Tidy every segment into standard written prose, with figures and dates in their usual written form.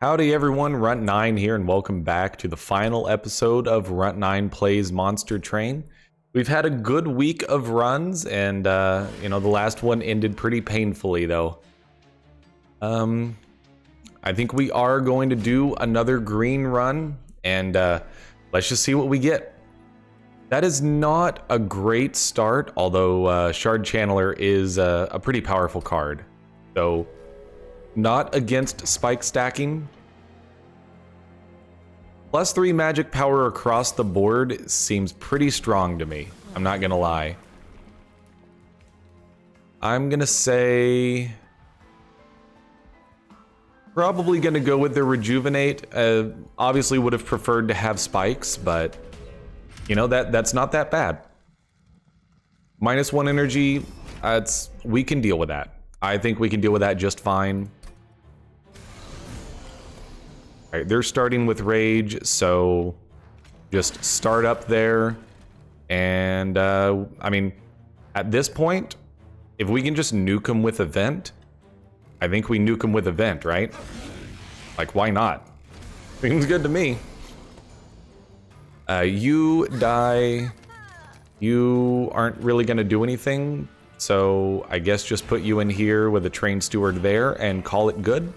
Howdy everyone, Runt9 here, and welcome back to the final episode of Runt9 Plays Monster Train. We've had a good week of runs, and the last one ended pretty painfully though. I think we are going to do another green run, and let's just see what we get. That is not a great start, although Shard Channeler is a pretty powerful card. So, not against spike stacking. +3 magic power across the board seems pretty strong to me. I'm not gonna lie. I'm gonna say probably gonna go with the rejuvenate. Obviously would have preferred to have spikes, but you know, that's not that bad. -1 energy, we can deal with that. I think we can deal with that just fine. All right, they're starting with rage, so just start up there. And I mean, at this point, if we can just nuke them with event, I think we nuke them with event, right? Like, why not? Seems good to me. You die. You aren't really gonna do anything, so I guess just put you in here with a train steward there and call it good.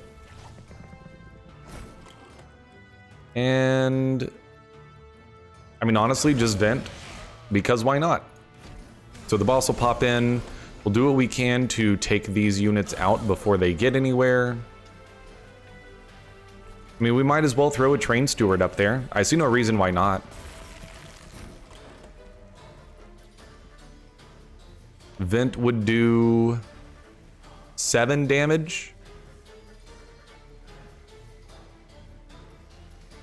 And I mean, honestly, just vent, because why not? So the boss will pop in. We'll do what we can to take these units out before they get anywhere. I mean, we might as well throw a train steward up there. I see no reason why not. Vent would do 7 damage.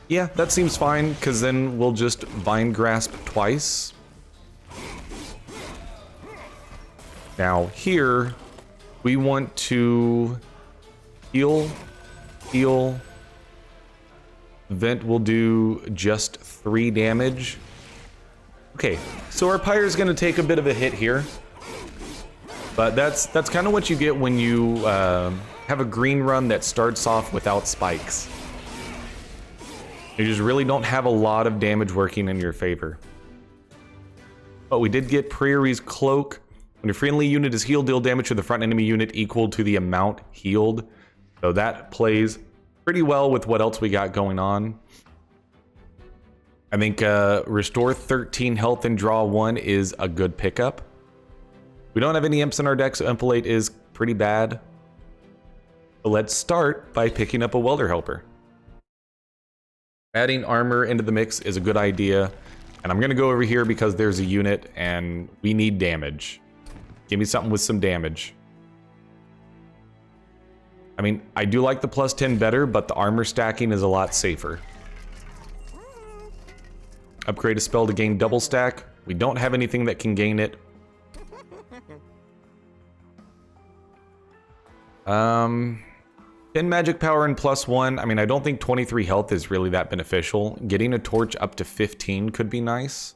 Yeah, that seems fine, because then we'll just Vine Grasp twice. Now here, we want to heal. Vent will do just 3 damage. Okay, so our Pyre's gonna take a bit of a hit here. But that's kind of what you get when you have a green run that starts off without spikes. You just really don't have a lot of damage working in your favor. But we did get Prairie's Cloak. When your friendly unit is healed, deal damage to the front enemy unit equal to the amount healed. So that plays pretty well with what else we got going on. I think restore 13 health and draw 1 is a good pickup. We don't have any imps in our deck, so Impalate is pretty bad. But let's start by picking up a Welder Helper. Adding armor into the mix is a good idea. And I'm going to go over here because there's a unit and we need damage. Give me something with some damage. I mean, I do like the +10 better, but the armor stacking is a lot safer. Upgrade a spell to gain double stack. We don't have anything that can gain it. 10 magic power and +1. I mean, I don't think 23 health is really that beneficial. Getting a torch up to 15 could be nice.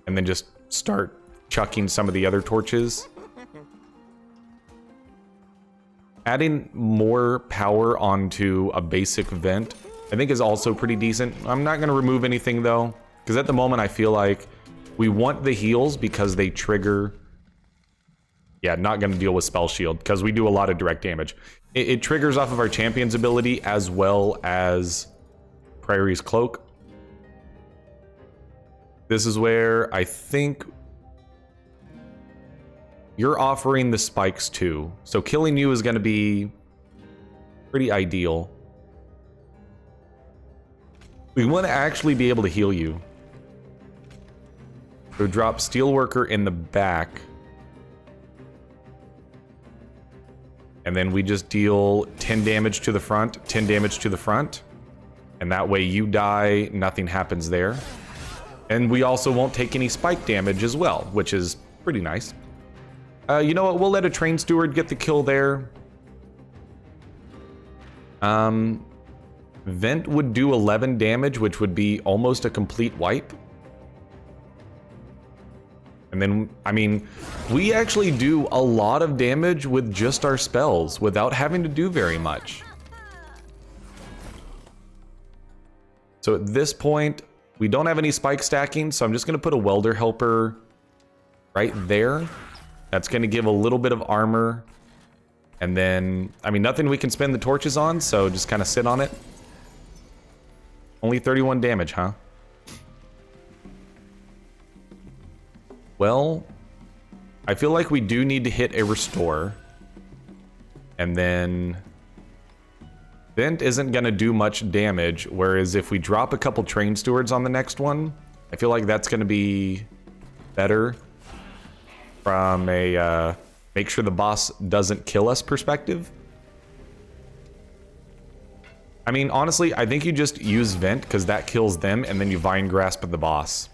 And then just start chucking some of the other torches. Adding more power onto a basic vent, I think, is also pretty decent. I'm not going to remove anything though, because at the moment I feel like we want the heals because they trigger. Yeah, not going to deal with Spell Shield because we do a lot of direct damage. It triggers off of our champion's ability as well as Prairie's Cloak. This is where I think you're offering the spikes too. So killing you is going to be pretty ideal. We want to actually be able to heal you. So drop Steelworker in the back. And then we just deal 10 damage to the front, 10 damage to the front. And that way you die, nothing happens there. And we also won't take any spike damage as well, which is pretty nice. You know what, we'll let a train steward get the kill there. Vent would do 11 damage, which would be almost a complete wipe. And then, I mean, we actually do a lot of damage with just our spells without having to do very much. So at this point, we don't have any spike stacking, so I'm just going to put a welder helper right there. That's going to give a little bit of armor. And then, I mean, nothing we can spend the torches on, so just kind of sit on it. Only 31 damage, huh? Well, I feel like we do need to hit a restore. And then Vent isn't going to do much damage, whereas if we drop a couple train stewards on the next one, I feel like that's going to be better from a make sure the boss doesn't kill us perspective. I mean, honestly, I think you just use Vent because that kills them, and then you Vine Grasp at the boss.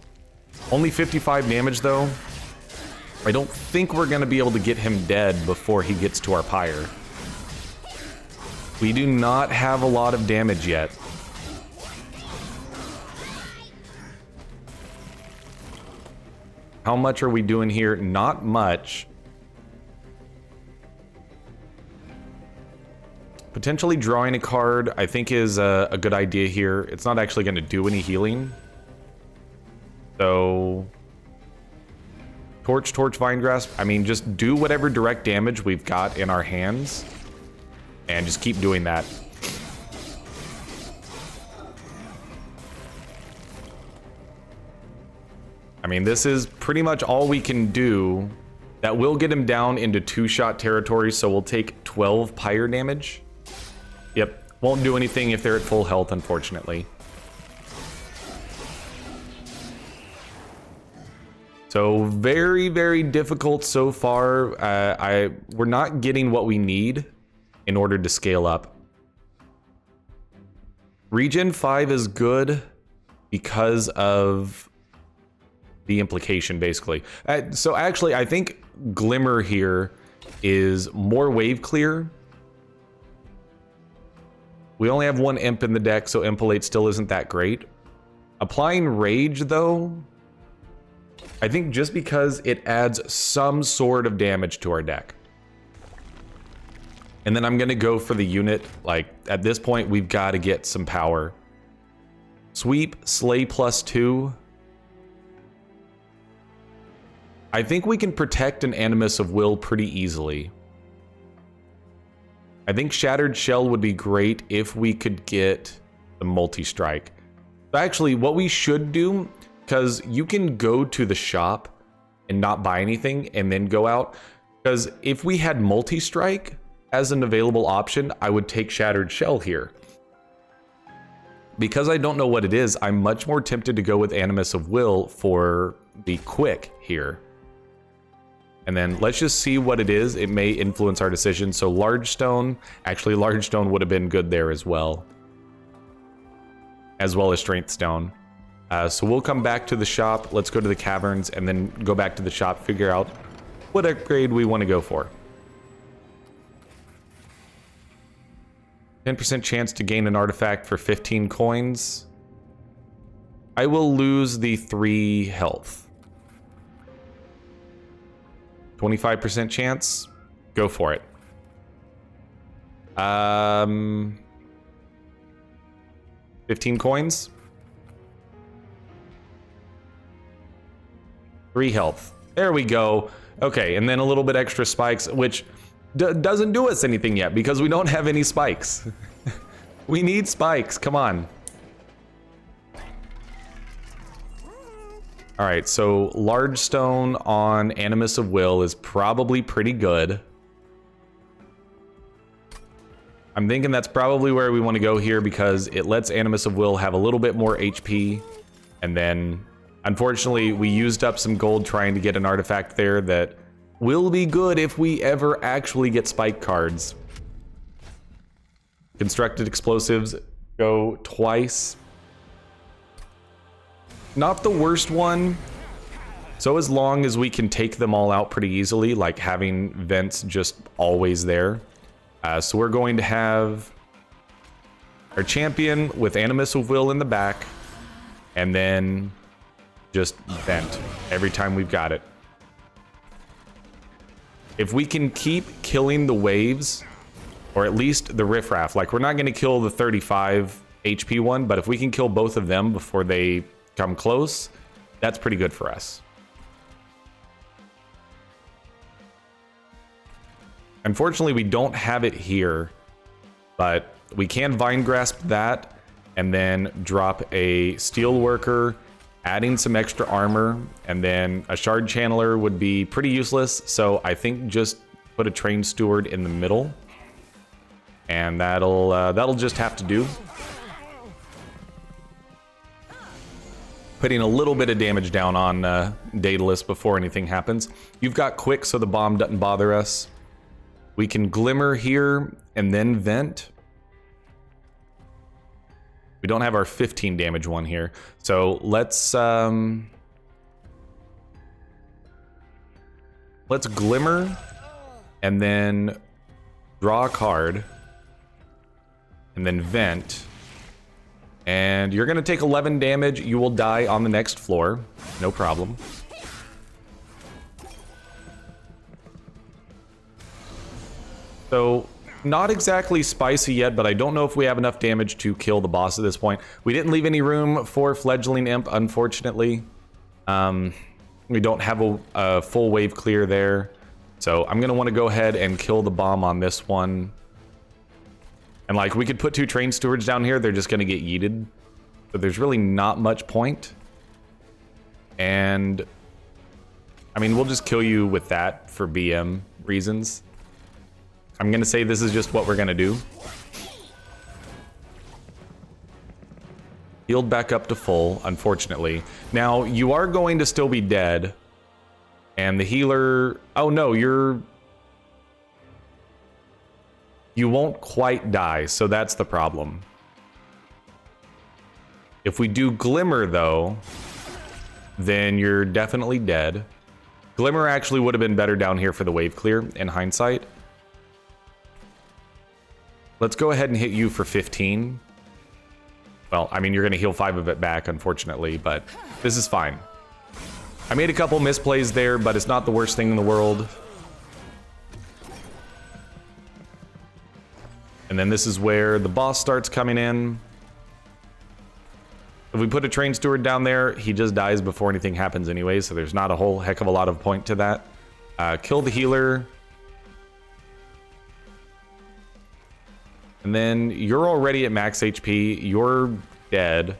Only 55 damage, though. I don't think we're going to be able to get him dead before he gets to our pyre. We do not have a lot of damage yet. How much are we doing here? Not much. Potentially drawing a card, I think, is a good idea here. It's not actually going to do any healing. So... Torch, Vine Grasp. I mean, just do whatever direct damage we've got in our hands. And just keep doing that. I mean, this is pretty much all we can do. That will get him down into 2-shot territory, so we'll take 12 pyre damage. Yep, won't do anything if they're at full health, unfortunately. So very, very difficult so far. We're not getting what we need in order to scale up. Regen 5 is good because of the implication, basically. So actually, I think Glimmer here is more wave clear. We only have one imp in the deck, so Impalate still isn't that great. Applying Rage, though, I think just because it adds some sort of damage to our deck. And then I'm going to go for the unit. Like, at this point, we've got to get some power. Sweep, Slay +2. I think we can protect an Animus of Will pretty easily. I think Shattered Shell would be great if we could get the multi-strike. Actually, what we should do, because you can go to the shop and not buy anything and then go out. Because if we had multi-strike as an available option, I would take Shattered Shell here. Because I don't know what it is, I'm much more tempted to go with Animus of Will for the quick here. And then let's just see what it is. It may influence our decision. So Large Stone, actually Large Stone would have been good there as well. As well as Strength Stone. So we'll come back to the shop. Let's go to the caverns and then go back to the shop, figure out what upgrade we want to go for. 10% chance to gain an artifact for 15 coins. I will lose the 3 health. 25% chance. Go for it. 15 coins. 3 health. There we go. Okay, and then a little bit extra spikes, which doesn't do us anything yet because we don't have any spikes. We need spikes. Come on. All right, so Large Stone on Animus of Will is probably pretty good. I'm thinking that's probably where we want to go here because it lets Animus of Will have a little bit more HP. And then, unfortunately, we used up some gold trying to get an artifact there that will be good if we ever actually get spike cards. Constructed explosives go twice. Not the worst one. So as long as we can take them all out pretty easily, like having vents just always there. So we're going to have our champion with Animus of Will in the back, and then just vent every time we've got it. If we can keep killing the waves, or at least the riffraff, like we're not going to kill the 35 HP one, but if we can kill both of them before they come close, that's pretty good for us. Unfortunately, we don't have it here, but we can Vine Grasp that and then drop a Steel Worker, adding some extra armor, and then a Shard Channeler would be pretty useless. So I think just put a Trained Steward in the middle, and that'll just have to do. Putting a little bit of damage down on Daedalus before anything happens. You've got Quick, so the bomb doesn't bother us. We can Glimmer here and then Vent. We don't have our 15 damage one here. So let's Glimmer and then draw a card and then Vent. And you're gonna take 11 damage. You will die on the next floor. No problem. So, not exactly spicy yet, but I don't know if we have enough damage to kill the boss at this point. We didn't leave any room for Fledgling Imp, unfortunately. We don't have a full wave clear there. So I'm going to want to go ahead and kill the bomb on this one. And like, we could put 2 Trained Stewards down here. They're just going to get yeeted. So there's really not much point. And I mean, we'll just kill you with that for BM reasons. I'm going to say this is just what we're going to do. Healed back up to full, unfortunately. Now, you are going to still be dead. And the healer... Oh, no, you won't quite die, so that's the problem. If we do Glimmer, though, then you're definitely dead. Glimmer actually would have been better down here for the wave clear, in hindsight. Let's go ahead and hit you for 15. Well, I mean, you're going to heal 5 of it back, unfortunately, but this is fine. I made a couple misplays there, but it's not the worst thing in the world. And then this is where the boss starts coming in. If we put a Trained Steward down there, he just dies before anything happens anyway, so there's not a whole heck of a lot of point to that. Kill the healer. And then you're already at max HP. You're dead.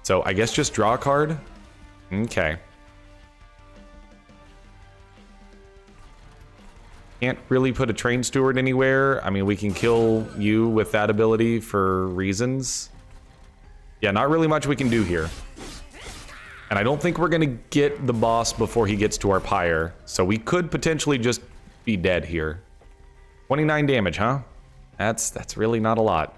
So I guess just draw a card. Okay. Can't really put a Trained Steward anywhere. I mean, we can kill you with that ability for reasons. Yeah, not really much we can do here. And I don't think we're going to get the boss before he gets to our pyre. So we could potentially just be dead here. 29 damage, huh? That's really not a lot.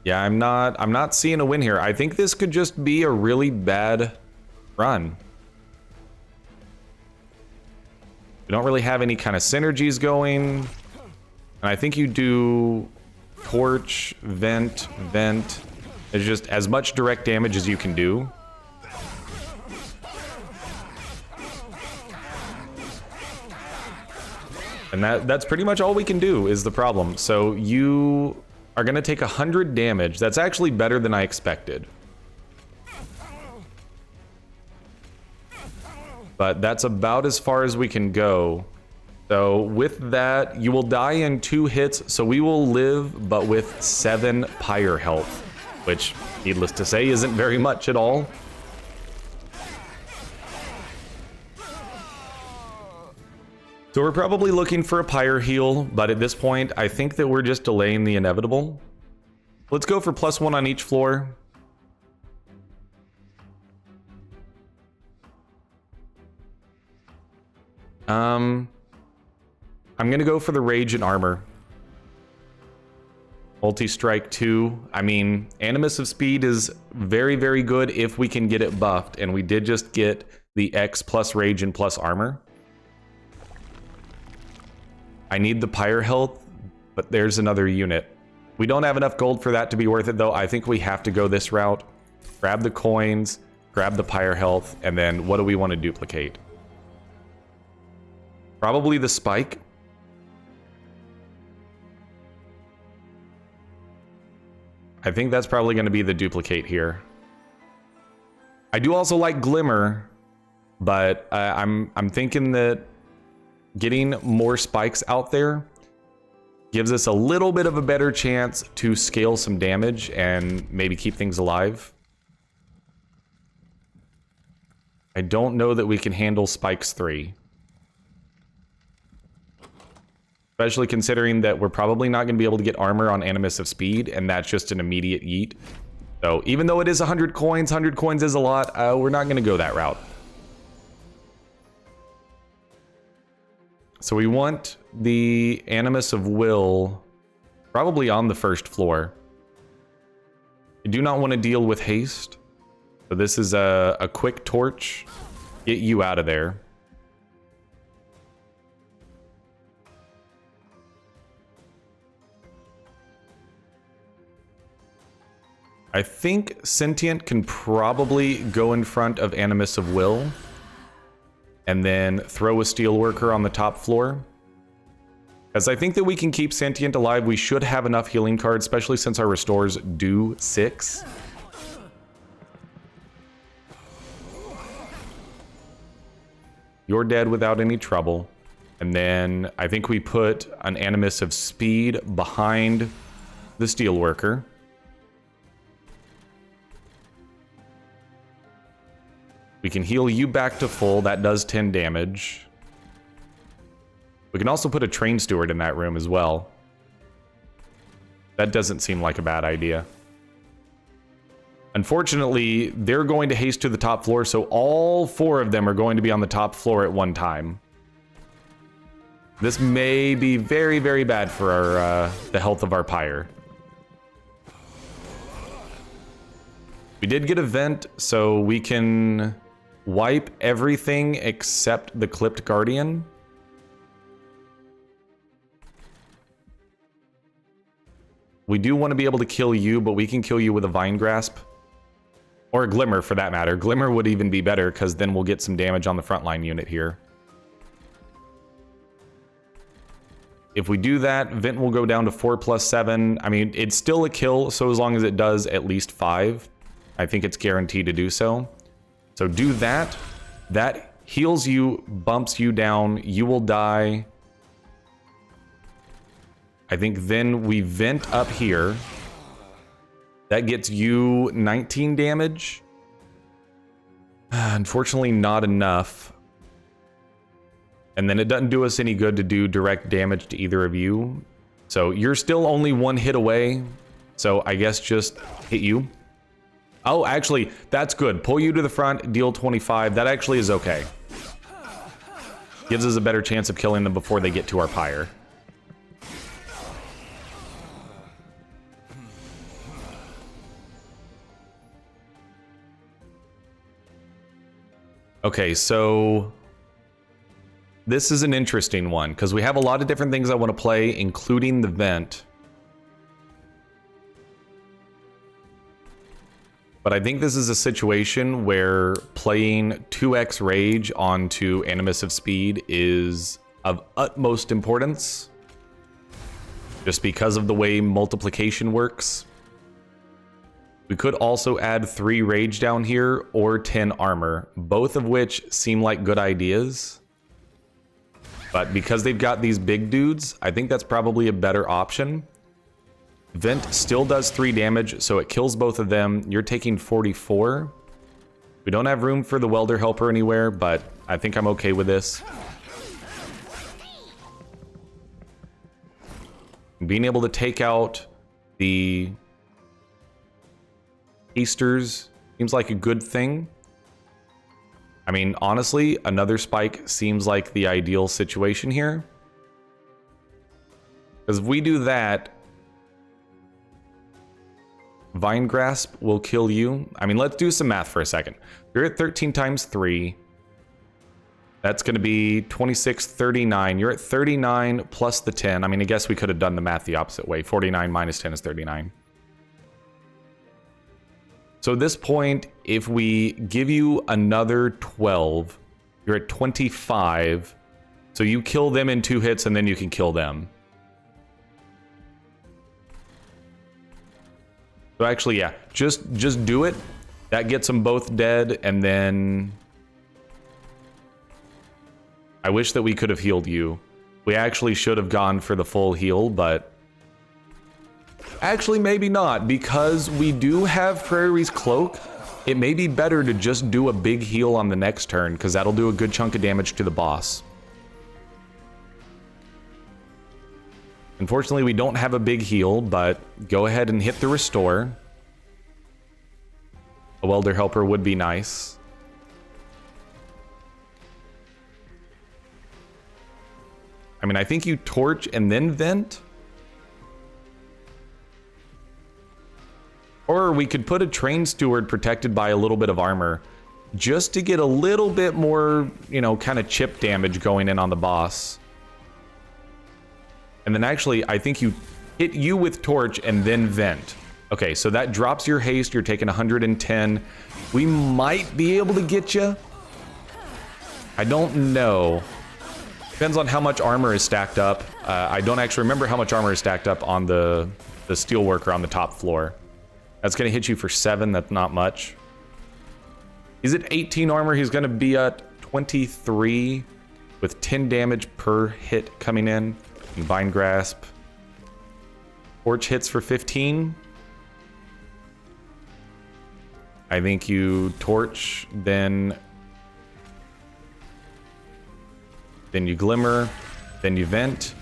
Yeah, I'm not seeing a win here. I think this could just be a really bad run. We don't really have any kind of synergies going. And I think you do torch, vent. It's just as much direct damage as you can do. And that's pretty much all we can do is the problem. So you are going to take 100 damage. That's actually better than I expected. But that's about as far as we can go. So with that, you will die in 2 hits. So we will live, but with 7 pyre health, which, needless to say, isn't very much at all. So we're probably looking for a pyre heal, but at this point, I think that we're just delaying the inevitable. Let's go for +1 on each floor. I'm gonna go for the Rage and Armor. Multi-strike 2. I mean, Animus of Speed is very, very good if we can get it buffed, and we did just get the X plus Rage and plus Armor. I need the pyre health, but there's another unit. We don't have enough gold for that to be worth it, though. I think we have to go this route. Grab the coins, grab the pyre health, and then what do we want to duplicate? Probably the spike. I think that's probably going to be the duplicate here. I do also like Glimmer, but I'm thinking that getting more spikes out there gives us a little bit of a better chance to scale some damage and maybe keep things alive. I don't know that we can handle spikes 3. Especially considering that we're probably not going to be able to get armor on Animus of Speed, and that's just an immediate yeet. So even though it is 100 coins is a lot, we're not going to go that route. So we want the Animus of Will probably on the first floor. I do not want to deal with haste. So this is a quick torch. Get you out of there. I think Sentient can probably go in front of Animus of Will and then throw a Steelworker on the top floor. As I think that we can keep Sentient alive, we should have enough healing cards, especially since our restores do 6. You're dead without any trouble. And then I think we put an Animus of Speed behind the Steelworker. We can heal you back to full. That does 10 damage. We can also put a Train Steward in that room as well. That doesn't seem like a bad idea. Unfortunately, they're going to haste to the top floor, so all 4 of them are going to be on the top floor at one time. This may be very, very bad for our the health of our Pyre. We did get a vent, so we can wipe everything except the Clipped Guardian. We do want to be able to kill you, but we can kill you with a Vine Grasp. Or a Glimmer, for that matter. Glimmer would even be better, because then we'll get some damage on the frontline unit here. If we do that, Vent will go down to 4+7. I mean, it's still a kill, so as long as it does at least 5, I think it's guaranteed to do so. So do that. That heals you, bumps you down. You will die. I think then we vent up here. That gets you 19 damage. Unfortunately, not enough. And then it doesn't do us any good to do direct damage to either of you. So you're still only 1 hit away. So I guess just hit you. Oh, actually, that's good. Pull you to the front, deal 25. That actually is okay. Gives us a better chance of killing them before they get to our Pyre. Okay, so this is an interesting one, because we have a lot of different things I want to play, including the vent. But I think this is a situation where playing 2x Rage onto Animus of Speed is of utmost importance, just because of the way multiplication works. We could also add 3 Rage down here or 10 Armor, both of which seem like good ideas. But because they've got these big dudes, I think that's probably a better option. Vent still does 3 damage, so it kills both of them. You're taking 44. We don't have room for the Welder Helper anywhere, but I think I'm okay with this. Being able to take out the Hasters seems like a good thing. I mean, honestly, another spike seems like the ideal situation here. Because if we do that, Vine Grasp will kill you. I mean, let's do some math for a second. You're at 13 times 3. That's going to be 26, 39. You're at 39 plus the 10. I mean, I guess we could have done the math the opposite way. 49 minus 10 is 39. So at this point, if we give you another 12, you're at 25. So you kill them in 2 hits and then you can kill them. So actually, yeah, just do it. That gets them both dead, and then... I wish that we could have healed you. We actually should have gone for the full heal, but... Actually, maybe not, because we do have Prairie's Cloak. It may be better to just do a big heal on the next turn, because that'll do a good chunk of damage to the boss. Unfortunately, we don't have a big heal, but go ahead and hit the restore. A welder helper would be nice. I mean, I think you torch and then vent. Or we could put a train steward protected by a little bit of armor, just to get a little bit more, you know, kind of chip damage going in on the boss. And then actually, I think you hit you with torch and then vent. Okay, so that drops your haste. You're taking 110. We might be able to get you. I don't know. Depends on how much armor is stacked up. I don't actually remember how much armor is stacked up on the steelworker on the top floor. That's going to hit you for 7. That's not much. He's at 18 armor. He's going to be at 23 with 10 damage per hit coming in. And Vine Grasp. Torch hits for 15. I think you torch, then you glimmer, then you vent,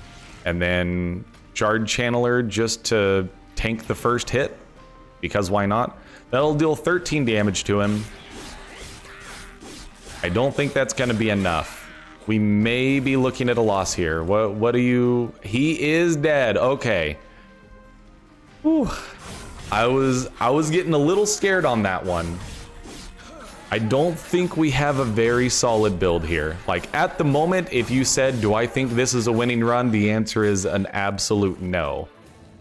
and then shard channeler just to tank the first hit. Because why not? That'll deal 13 damage to him. I don't think that's going to be enough. We may be looking at a loss here. What do you... He is dead. Okay. Whew. I was getting a little scared on that one. I don't think we have a very solid build here. Like, at the moment, if you said, do I think this is a winning run? The answer is an absolute no.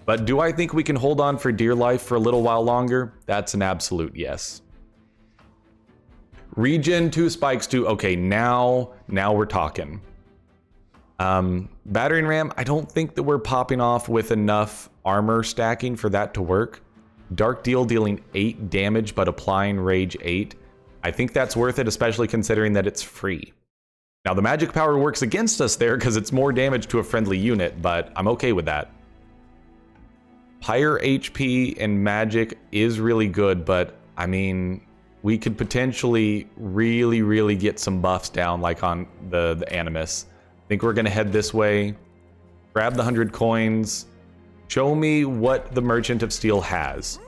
But do I think we can hold on for dear life for a little while longer? That's an absolute yes. Regen 2 spikes 2. Okay, now we're talking. Battering ram, I don't think that we're popping off with enough armor stacking for that to work. Dark deal dealing 8 damage but applying rage 8. I think that's worth it, especially considering that it's free. Now the magic power works against us there because it's more damage to a friendly unit, but I'm okay with that. Higher HP and magic is really good, but I mean, we could potentially really get some buffs down, like on the Animus. I think we're gonna head this way, grab the 100 coins, show me what the Merchant of Steel has.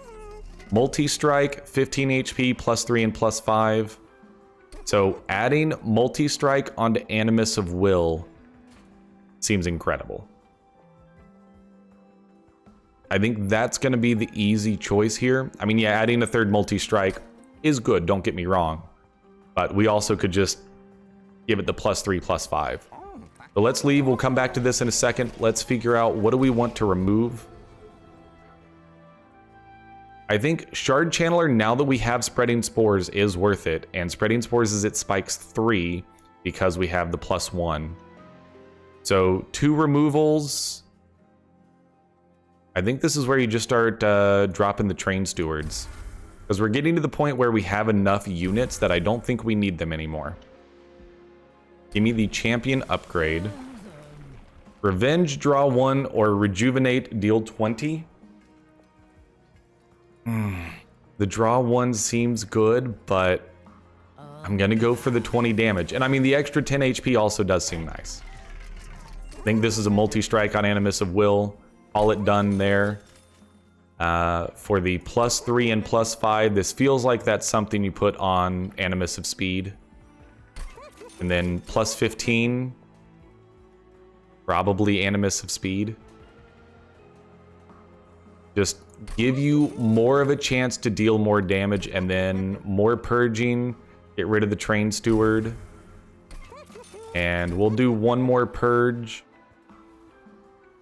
Multi-strike, 15 HP, +3 and +5. So adding multi-strike onto Animus of Will seems incredible. I think that's going to be the easy choice here. I mean, yeah, adding a third multi-strike is good, don't get me wrong. But we also could just give it the +3, +5. So let's leave. We'll come back to this in a second. Let's figure out what do we want to remove. I think Shard Channeler, now that we have Spreading Spores, is worth it. And Spreading Spores is at spikes 3 because we have the +1. So 2 removals. I think this is where you just start dropping the train stewards. Because we're getting to the point where we have enough units that I don't think we need them anymore. Give me the champion upgrade. Revenge, draw 1, or rejuvenate, deal 20. The draw 1 seems good, but I'm gonna go for the 20 damage. And I mean, the extra 10 HP also does seem nice. I think this is a multi-strike on Animus of Will. All it done there. For the +3 and +5, this feels like that's something you put on Animus of Speed. And then +15, probably Animus of Speed. Just give you more of a chance to deal more damage, and then more purging, get rid of the train steward. And we'll do one more purge.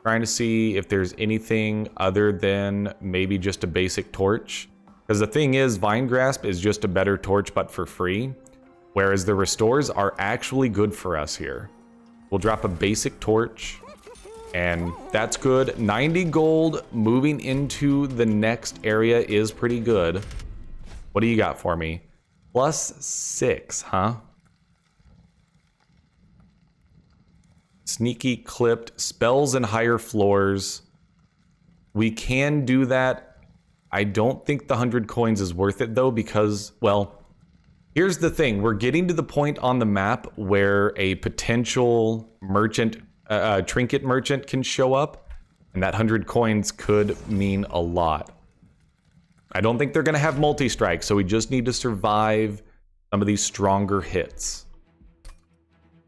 Trying to see if there's anything other than maybe just a basic torch. Because the thing is, Vine Grasp is just a better torch, but for free. Whereas the restores are actually good for us here. We'll drop a basic torch. And that's good. 90 gold moving into the next area is pretty good. What do you got for me? +6, huh? Sneaky clipped, spells and higher floors. We can do that. I don't think the 100 coins is worth it though, because, well, here's the thing. We're getting to the point on the map where a potential merchant, trinket merchant can show up, and that 100 coins could mean a lot. I don't think they're going to have multi-strike, so we just need to survive some of these stronger hits.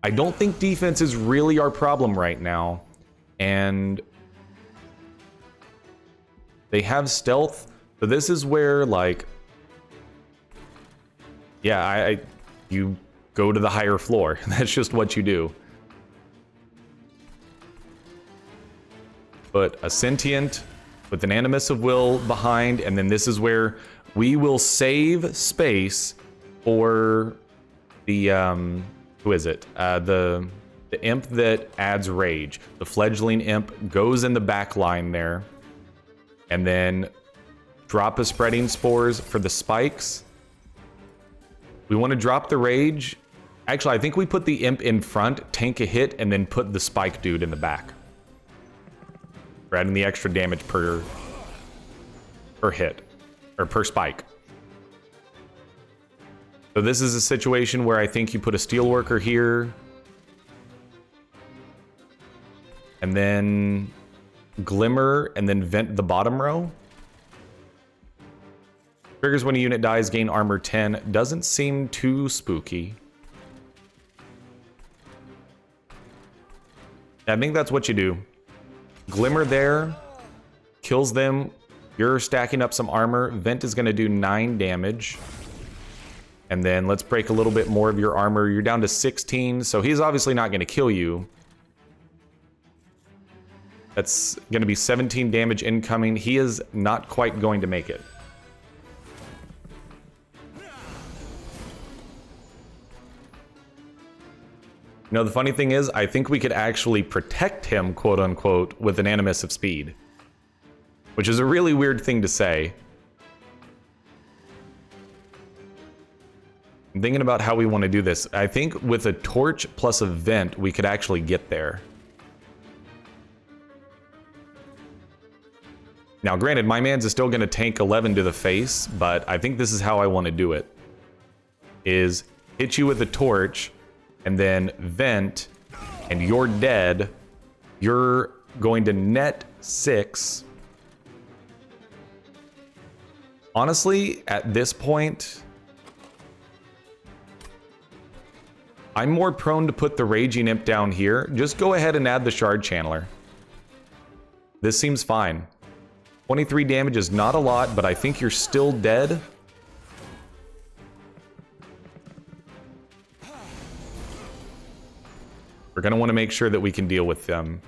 I don't think defense is really our problem right now, and they have stealth, so this is where, like, yeah, you go to the higher floor. That's just what you do. Put a sentient with an animus of will behind, and then this is where we will save space for the who is it? The imp that adds rage. The fledgling imp goes in the back line there, and then drop a spreading spores for the spikes. We want to drop the rage. Actually, I think we put the imp in front, tank a hit, and then put the spike dude in the back. We're adding the extra damage per hit, or per spike. So this is a situation where I think you put a steelworker here, and then glimmer, and then vent the bottom row. Triggers when a unit dies, gain armor 10. Doesn't seem too spooky. I think that's what you do. Glimmer there, kills them. You're stacking up some armor. Vent is going to do 9 damage. And then let's break a little bit more of your armor. You're down to 16, so he's obviously not going to kill you. That's going to be 17 damage incoming. He is not quite going to make it. You know, the funny thing is, I think we could actually protect him, quote unquote, with an animus of speed. Which is a really weird thing to say. I'm thinking about how we want to do this. I think with a torch plus a vent, we could actually get there. Now, granted, my man's is still going to tank 11 to the face, but I think this is how I want to do it. Is hit you with a torch, and then vent, and you're dead. You're going to net 6. Honestly, at this point, I'm more prone to put the Raging Imp down here. Just go ahead and add the Shard Channeler. This seems fine. 23 damage is not a lot, but I think you're still dead. We're going to want to make sure that we can deal with them.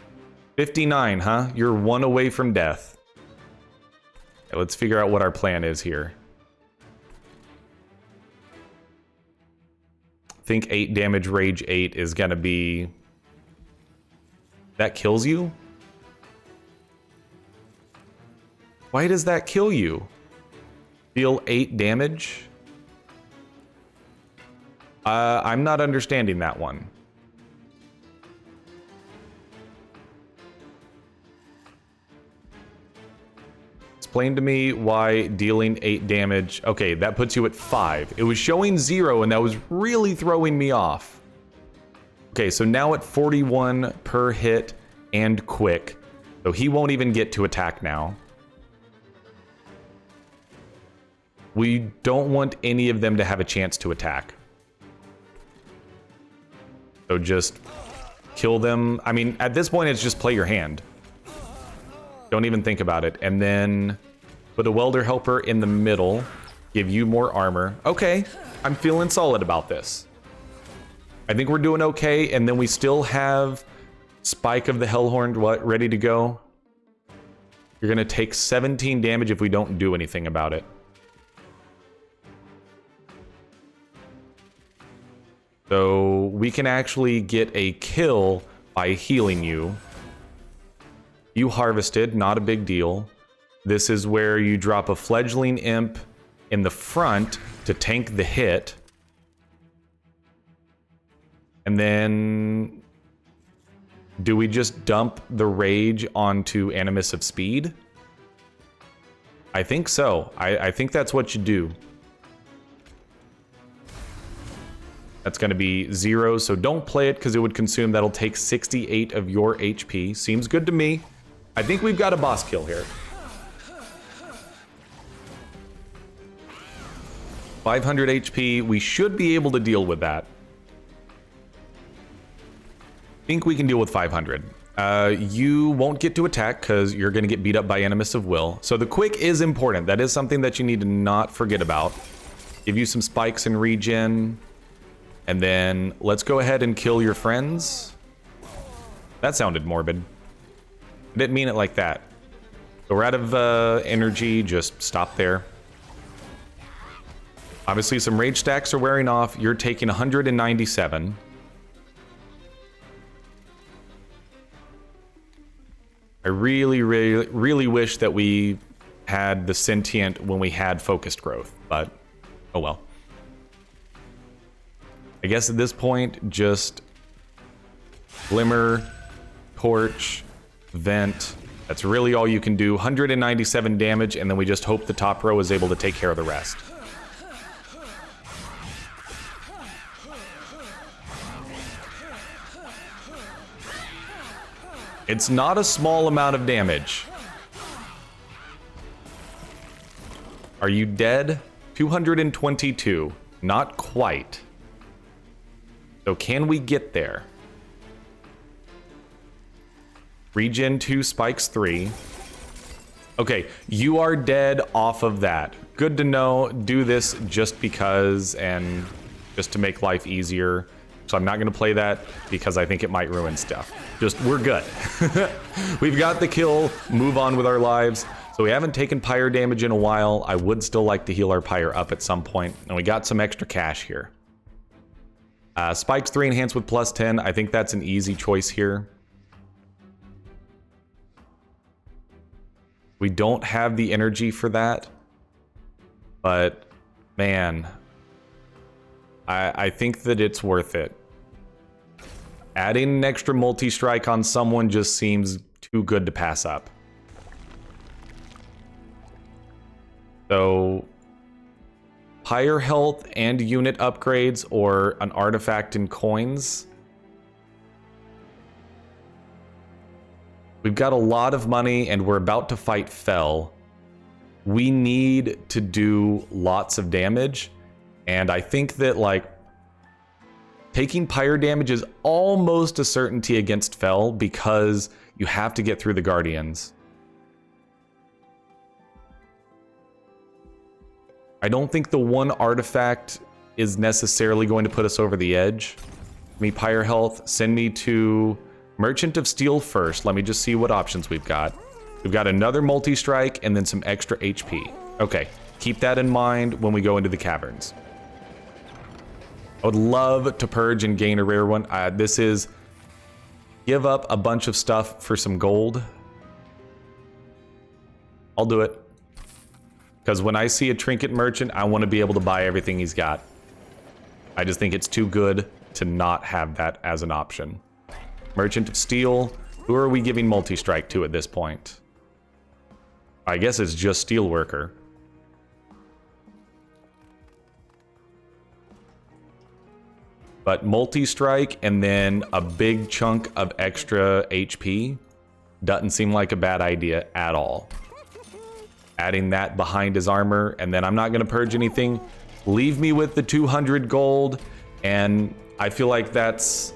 59, huh? You're 1 away from death. Okay, let's figure out what our plan is here. I think 8 damage, rage 8 is going to be... That kills you? Why does that kill you? Deal 8 damage? I'm not understanding that one. Explain to me why dealing 8 damage... Okay, that puts you at 5. It was showing 0, and that was really throwing me off. Okay, so now at 41 per hit and quick. So he won't even get to attack now. We don't want any of them to have a chance to attack. So just kill them. I mean, at this point, it's just play your hand. Don't even think about it. And then put a welder helper in the middle. Give you more armor. Okay, I'm feeling solid about this. I think we're doing okay. And then we still have Spike of the Hellhorn ready to go. You're going to take 17 damage if we don't do anything about it. So we can actually get a kill by healing you. You harvested, not a big deal. This is where you drop a fledgling imp in the front to tank the hit. And then do we just dump the rage onto Animus of Speed? I think so. I think that's what you do. That's going to be 0, so don't play it because it would consume. That'll take 68 of your HP. Seems good to me. I think we've got a boss kill here. 500 HP. We should be able to deal with that. Think we can deal with 500. You won't get to attack because you're going to get beat up by Animus of Will. So the quick is important. That is something that you need to not forget about. Give you some spikes and regen. And then let's go ahead and kill your friends. That sounded morbid. I didn't mean it like that. So we're out of energy. Just stop there. Obviously, some rage stacks are wearing off. You're taking 197. I really, really, really wish that we had the sentient when we had focused growth, but oh well. I guess at this point, just glimmer, torch, vent. That's really all you can do. 197 damage, and then we just hope the top row is able to take care of the rest. It's not a small amount of damage. Are you dead? 222. Not quite. So can we get there? Regen 2, spikes 3. Okay, you are dead off of that. Good to know. Do this just because and just to make life easier. So I'm not going to play that because I think it might ruin stuff. Just, we're good. We've got the kill. Move on with our lives. So we haven't taken pyre damage in a while. I would still like to heal our pyre up at some point. And we got some extra cash here. Spikes 3 enhanced with plus 10. I think that's an easy choice here. We don't have the energy for that. But, man, I think that it's worth it. Adding an extra multi-strike on someone just seems too good to pass up. So, pyre health and unit upgrades or an artifact and coins. We've got a lot of money and we're about to fight Fel. We need to do lots of damage. And I think that, like, taking pyre damage is almost a certainty against Fel because you have to get through the Guardians. I don't think the one artifact is necessarily going to put us over the edge. Give me pyre health. Send me to Merchant of Steel first. Let me just see what options we've got. We've got another multi-strike and then some extra HP. Okay, keep that in mind when we go into the caverns. I would love to purge and gain a rare one. This is give up a bunch of stuff for some gold. I'll do it. Because when I see a trinket merchant, I want to be able to buy everything he's got. I just think it's too good to not have that as an option. Merchant of Steel. Who are we giving multi-strike to at this point? I guess it's just Steelworker. But multi-strike and then a big chunk of extra HP doesn't seem like a bad idea at all. Adding that behind his armor, and then I'm not going to purge anything. Leave me with the 200 gold, and I feel like that's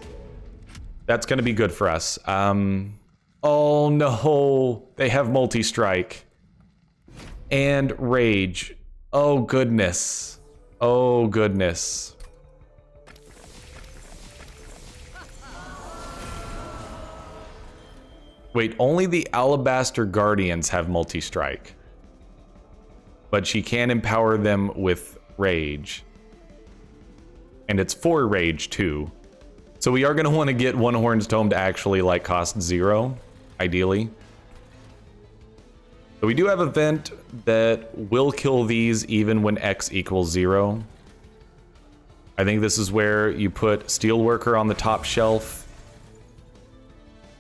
going to be good for us. Oh no, they have multi-strike and rage. Oh goodness. Oh goodness. Wait, only the Alabaster Guardians have multi-strike. But she can empower them with rage. And it's 4 rage too. So we are going to want to get One Horn's Tome to actually like cost 0, ideally. So we do have a vent that will kill these even when X equals 0. I think this is where you put Steelworker on the top shelf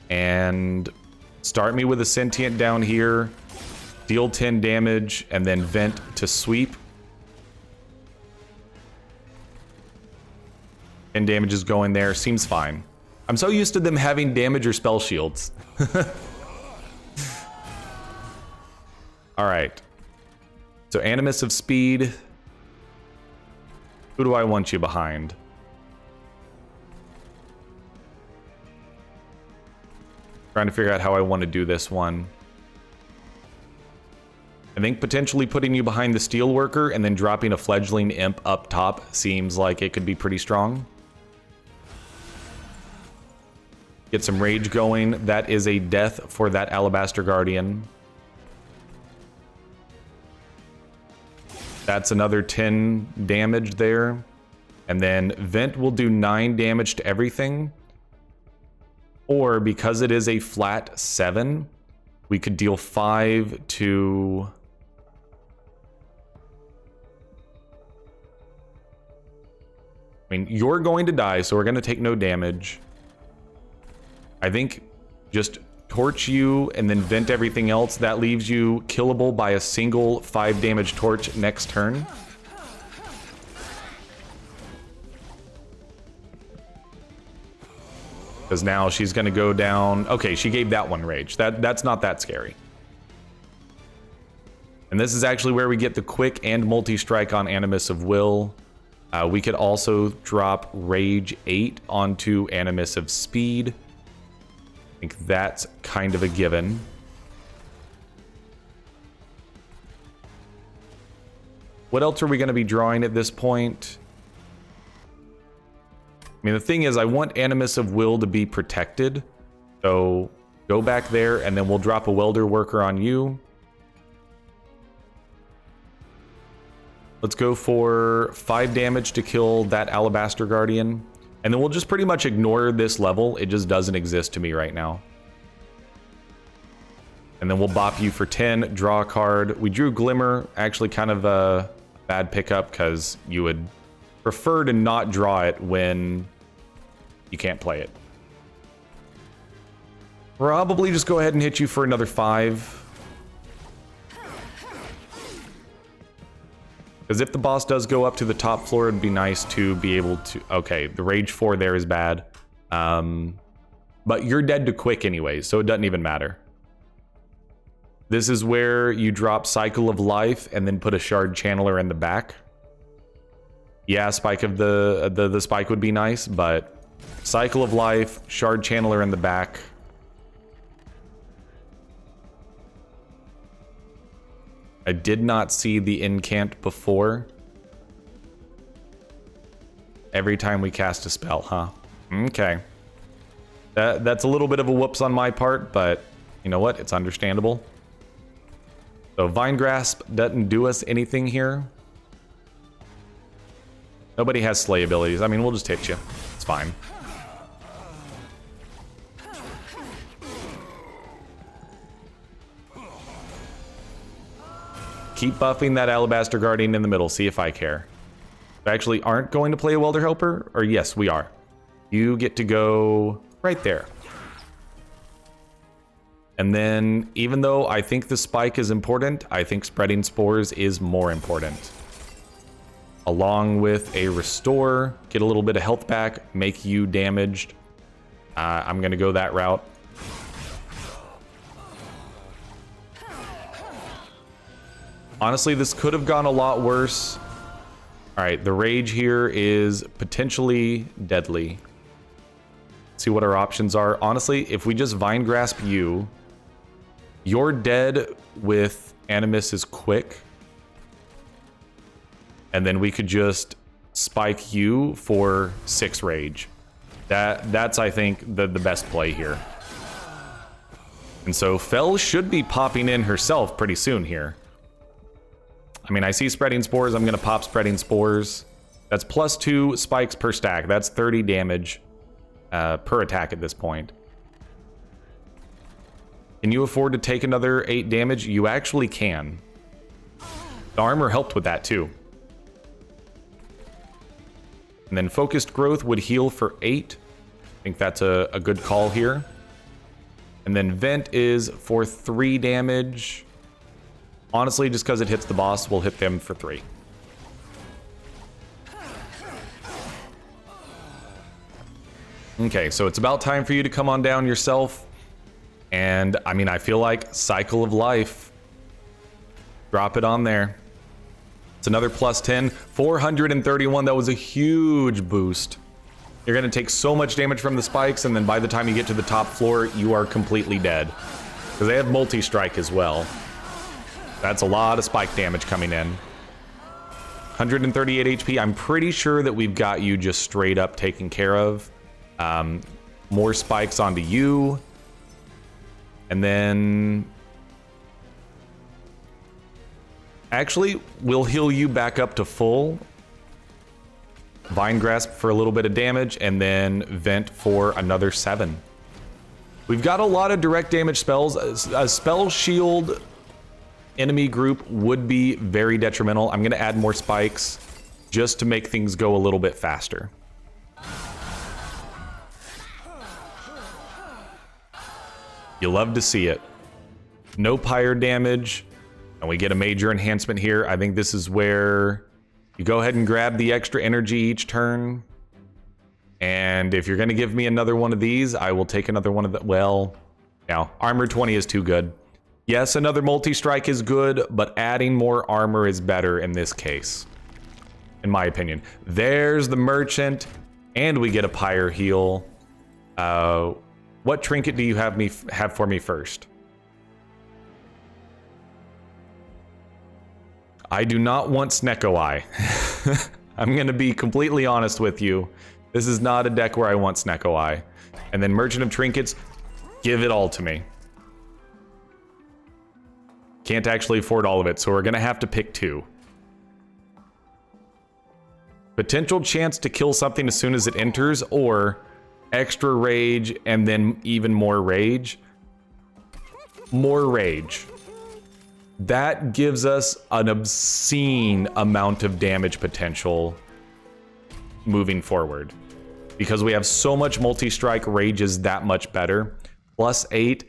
and start me with a Sentient down here, deal 10 damage, and then vent to sweep. 10 damage is going there, seems fine. I'm so used to them having damage or spell shields. All right. So Animus of Speed. Who do I want you behind? Trying to figure out how I want to do this one. I think potentially putting you behind the Steelworker and then dropping a Fledgling Imp up top seems like it could be pretty strong. Get some rage going. That is a death for that Alabaster Guardian. That's another 10 damage there. And then Vent will do 9 damage to everything. Or because it is a flat 7, we could deal 5 to... I mean, you're going to die, so we're going to take no damage. I think just torch you and then vent everything else. That leaves you killable by a single 5 damage torch next turn. Because now she's going to go down. Okay, she gave that one rage. That's not that scary. And this is actually where we get the quick and multi-strike on Animus of Will. We could also drop Rage 8 onto Animus of Speed. I think that's kind of a given. What else are we going to be drawing at this point? I mean, the thing is, I want Animus of Will to be protected. So go back there, and then we'll drop a Welder Worker on you. Let's go for 5 damage to kill that Alabaster Guardian. And then we'll just pretty much ignore this level. It just doesn't exist to me right now. And then we'll bop you for 10, draw a card. We drew Glimmer, actually kind of a bad pickup because you would prefer to not draw it when you can't play it. Probably just go ahead and hit you for another 5. Because if the boss does go up to the top floor, it'd be nice to be able to... Okay, the Rage 4 there is bad. But you're dead to quick anyways, so it doesn't even matter. This is where you drop Cycle of Life and then put a Shard Channeler in the back. Yeah, Spike of the Spike would be nice, but Cycle of Life, Shard Channeler in the back. I did not see the incant before. Every time we cast a spell, huh? Okay. That's a little bit of a whoops on my part, but you know what? It's understandable. So Vine Grasp doesn't do us anything here. Nobody has slay abilities. I mean, we'll just hit you. It's fine. Keep buffing that Alabaster Guardian in the middle. See if I care. We actually aren't going to play a Welder Helper? Or yes, we are. You get to go right there. And then, even though I think the Spike is important, I think Spreading Spores is more important. Along with a Restore, get a little bit of health back, make you damaged. I'm going to go that route. Honestly, this could have gone a lot worse. All right, the Rage here is potentially deadly. Let's see what our options are. Honestly, if we just Vine Grasp you, you're dead with Animus is quick. And then we could just spike you for 6 Rage. That's I think, the best play here. And so Fel should be popping in herself pretty soon here. I mean, I see Spreading Spores. I'm going to pop Spreading Spores. That's +2 spikes per stack. That's 30 damage per attack at this point. Can you afford to take another 8 damage? You actually can. The armor helped with that too. And then focused growth would heal for 8. I think that's a good call here. And then vent is for 3 damage. Honestly, just because it hits the boss, we'll hit them for 3. Okay, so it's about time for you to come on down yourself. And I mean, I feel like Cycle of Life. Drop it on there. It's another plus 10, 431. That was a huge boost. You're going to take so much damage from the spikes, and then by the time you get to the top floor, you are completely dead. Because they have multi-strike as well. That's a lot of spike damage coming in. 138 HP. I'm pretty sure that we've got you just straight up taken care of. More spikes onto you. And then... actually, we'll heal you back up to full. Vine Grasp for a little bit of damage, and then Vent for another 7. We've got a lot of direct damage spells. A spell shield enemy group would be very detrimental. I'm going to add more spikes just to make things go a little bit faster. You love to see it. No pyre damage, and we get a major enhancement here. I think this is where you go ahead and grab the extra energy each turn. And if you're going to give me another one of these, I will take another one of the... well, now, armor 20 is too good. Yes, another multi-strike is good, but adding more armor is better in this case, in my opinion. There's the merchant, and we get a pyre heal. What trinket do you have for me first? I do not want Snecko Eye. I'm going to be completely honest with you. This is not a deck where I want Snecko Eye. And then Merchant of Trinkets, give it all to me. Can't actually afford all of it, so we're going to have to pick 2. Potential chance to kill something as soon as it enters, or extra rage and then even more rage. More rage. That gives us an obscene amount of damage potential moving forward. Because we have so much multi-strike, rage is that much better. Plus 8.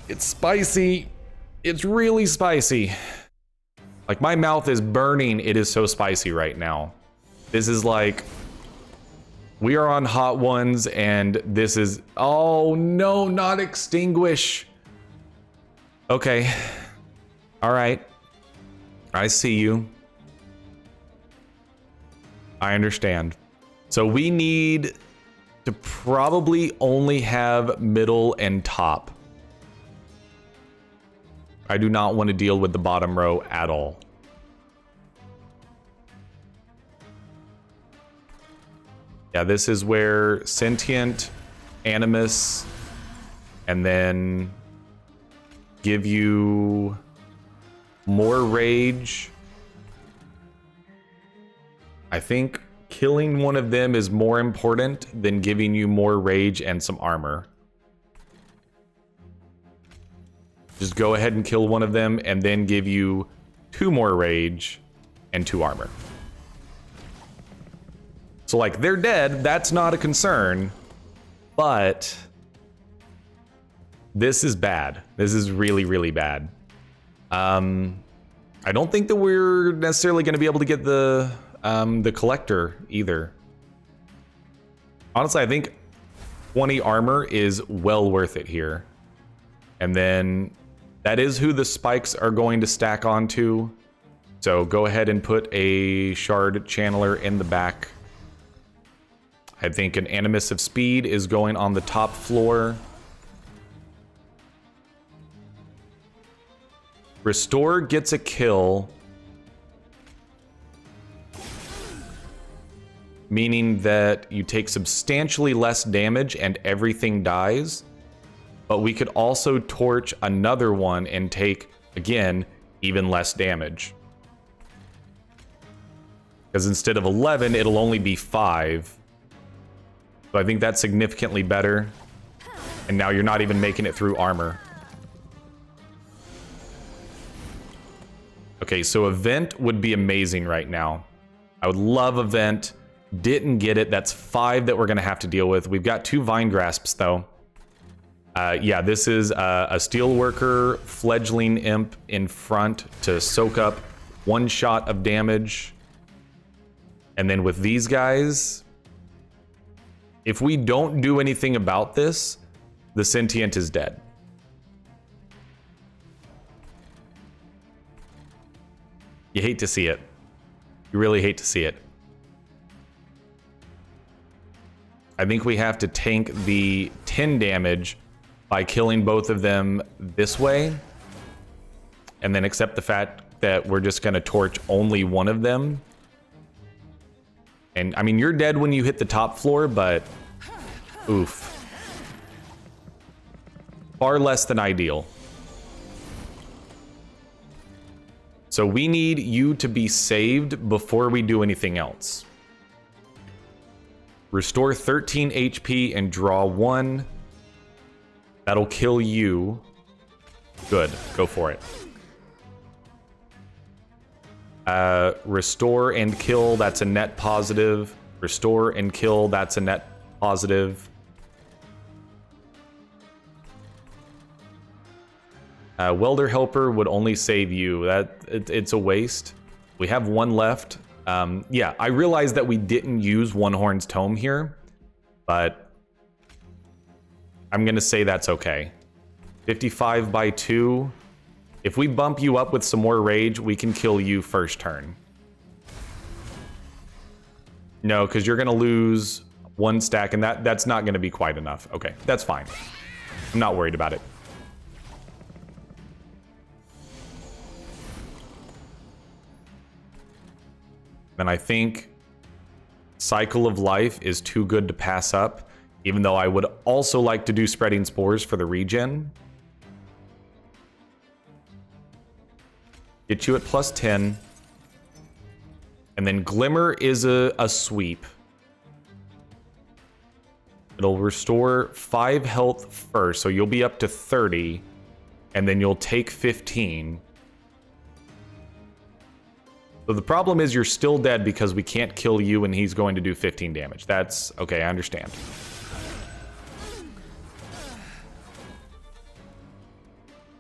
It's spicy. It's really spicy. Like, my mouth is burning. It is so spicy right now. This is like... we are on hot ones, and this is... oh, no, not extinguish. Okay. All right. I see you. I understand. So we need to probably only have middle and top. I do not want to deal with the bottom row at all. Yeah, this is where Sentient, Animus, and then give you more rage. I think killing one of them is more important than giving you more rage and some armor. Just go ahead and kill one of them and then give you 2 more rage and 2 armor. So, like, they're dead. That's not a concern. But this is bad. This is really, really bad. I don't think that we're necessarily going to be able to get the collector either. Honestly, I think 20 armor is well worth it here. And then that is who the spikes are going to stack onto. So go ahead and put a shard channeler in the back. I think an Animus of Speed is going on the top floor. Restore gets a kill, meaning that you take substantially less damage and everything dies. But we could also torch another one and take, again, even less damage. Because instead of 11, it'll only be 5. So I think that's significantly better. And now you're not even making it through armor. Okay, so a vent would be amazing right now. I would love a vent. Didn't get it. That's 5 that we're going to have to deal with. We've got 2 vine grasps, though. Yeah, this is a steelworker fledgling imp in front to soak up 1 shot of damage. And then with these guys, if we don't do anything about this, the sentient is dead. You hate to see it. You really hate to see it. I think we have to tank the 10 damage by killing both of them this way, and then accept the fact that we're just going to torch only one of them. And I mean, you're dead when you hit the top floor, but oof. Far less than ideal. So we need you to be saved before we do anything else. Restore 13 HP and draw 1. That'll kill you. Good, go for it. Restore and kill, that's a net positive. Restore and kill, that's a net positive. Welder Helper would only save you. It's a waste. We have 1 left. Yeah, I realized that we didn't use One Horn's Tome here, but I'm going to say that's okay. 55 by 2. If we bump you up with some more rage, we can kill you first turn. No, because you're going to lose 1 stack, and that's not going to be quite enough. Okay, that's fine. I'm not worried about it. And I think Cycle of Life is too good to pass up, even though I would also like to do Spreading Spores for the regen. Get you at plus 10. And then Glimmer is a sweep. It'll restore 5 health first, so you'll be up to 30, and then you'll take 15. So the problem is you're still dead because we can't kill you and he's going to do 15 damage. That's okay, I understand.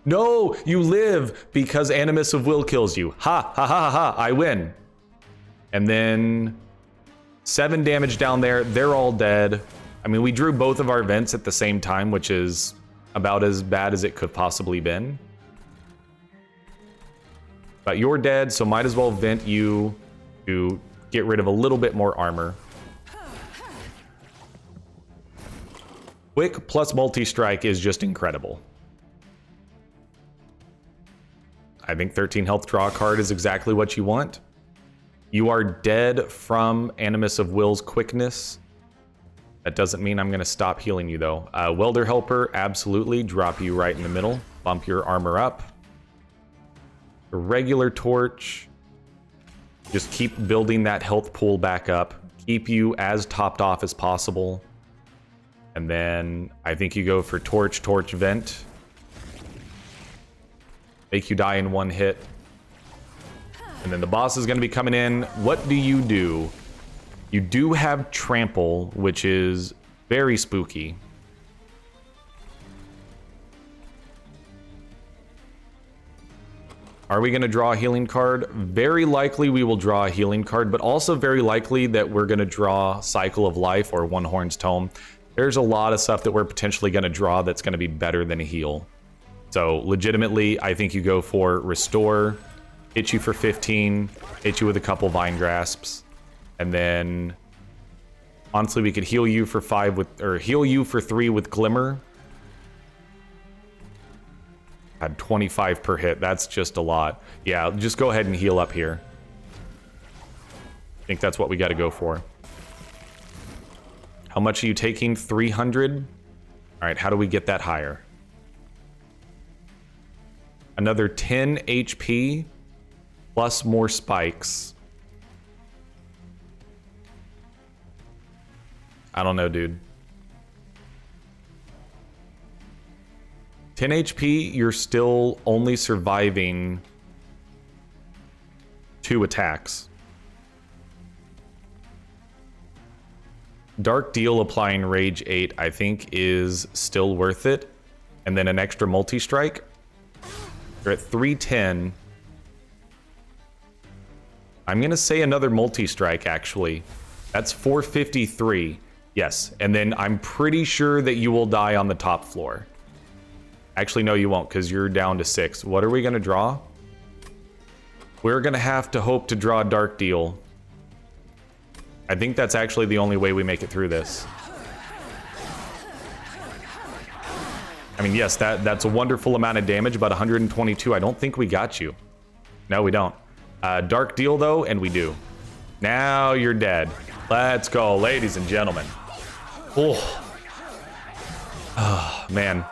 No, you live because Animus of Will kills you. Ha, ha, ha, ha, ha, I win. And then 7 damage down there. They're all dead. I mean, we drew both of our vents at the same time, which is about as bad as it could possibly been. But you're dead, so might as well vent you to get rid of a little bit more armor. Quick plus multi-strike is just incredible. I think 13 health draw a card is exactly what you want. You are dead from Animus of Will's quickness. That doesn't mean I'm going to stop healing you, though. Welder Helper, absolutely. Drop you right in the middle. Bump your armor up. A regular torch. Just keep building that health pool back up. Keep you as topped off as possible. And then I think you go for torch, torch, vent. Make you die in 1 hit. And then the boss is going to be coming in. What do? You do have trample, which is very spooky. Are we going to draw a healing card? Very likely we will draw a healing card, but also very likely that we're going to draw Cycle of Life or One Horn's Tome. There's a lot of stuff that we're potentially going to draw that's going to be better than a heal. So legitimately, I think you go for Restore, hit you for 15, hit you with a couple Vine Grasps, and then honestly we could heal you for 5 with, or heal you for 3 with Glimmer. Had 25 per hit. That's just a lot. Yeah, just go ahead and heal up here. I think that's what we got to go for. How much are you taking? 300? All right, how do we get that higher? Another 10 HP plus more spikes. I don't know, dude. 10 HP, you're still only surviving 2 attacks. Dark Deal applying Rage 8, I think, is still worth it. And then an extra multi-strike. You're at 310. I'm going to say another multi-strike, actually. That's 453. Yes, and then I'm pretty sure that you will die on the top floor. Actually, no, you won't, because you're down to 6. What are we going to draw? We're going to have to hope to draw Dark Deal. I think that's actually the only way we make it through this. I mean, yes, that's a wonderful amount of damage, about 122. I don't think we got you. No, we don't. Dark Deal, though, and we do. Now you're dead. Let's go, ladies and gentlemen. Oh man.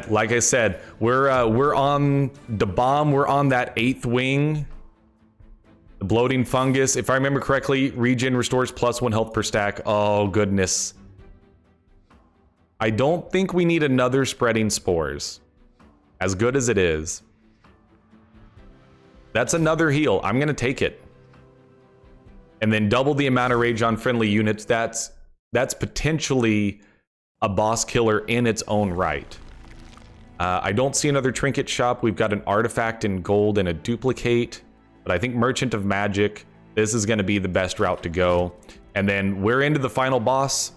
Like I said, we're on the bomb. We're on that 8th wing. The bloating fungus. If I remember correctly, regen restores +1 health per stack. Oh goodness. I don't think we need another spreading spores. As good as it is. That's another heal. I'm gonna take it. And then double the amount of rage on friendly units. That's potentially a boss killer in its own right. I don't see another trinket shop. We've got an artifact in gold and a duplicate. But I think Merchant of Magic, this is going to be the best route to go. And then we're into the final boss.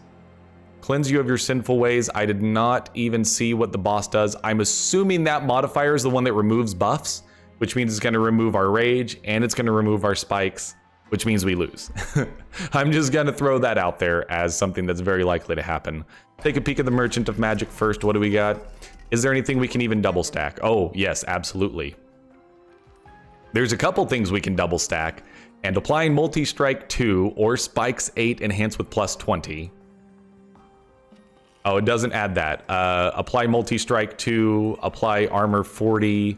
Cleanse you of your sinful ways. I did not even see what the boss does. I'm assuming that modifier is the one that removes buffs, which means it's going to remove our rage and it's going to remove our spikes, which means we lose. I'm just going to throw that out there as something that's very likely to happen. Take a peek at the Merchant of Magic first. What do we got? Is there anything we can even double stack? Oh, yes, absolutely. There's a couple things we can double stack, and applying multi-strike 2 or spikes 8 enhanced with +20. Oh, it doesn't add that. Apply multi-strike 2, apply armor 40,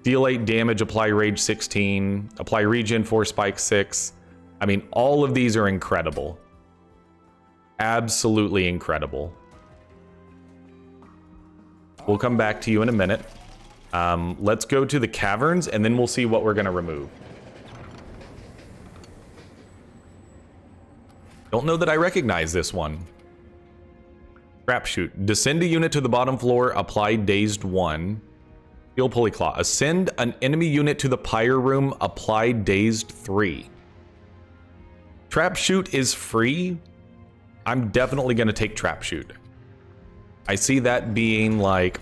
deal 8 damage, apply rage 16, apply regen 4, spike 6. I mean, all of these are incredible. Absolutely incredible. We'll come back to you in a minute. Let's go to the caverns, and then we'll see what we're going to remove. Don't know that I recognize this one. Crapshoot. Descend a unit to the bottom floor, apply dazed 1. Heal Pulleyclaw. Ascend an enemy unit to the pyre room, apply dazed 3. Trapshoot is free. I'm definitely going to take Trapshoot. I see that being like,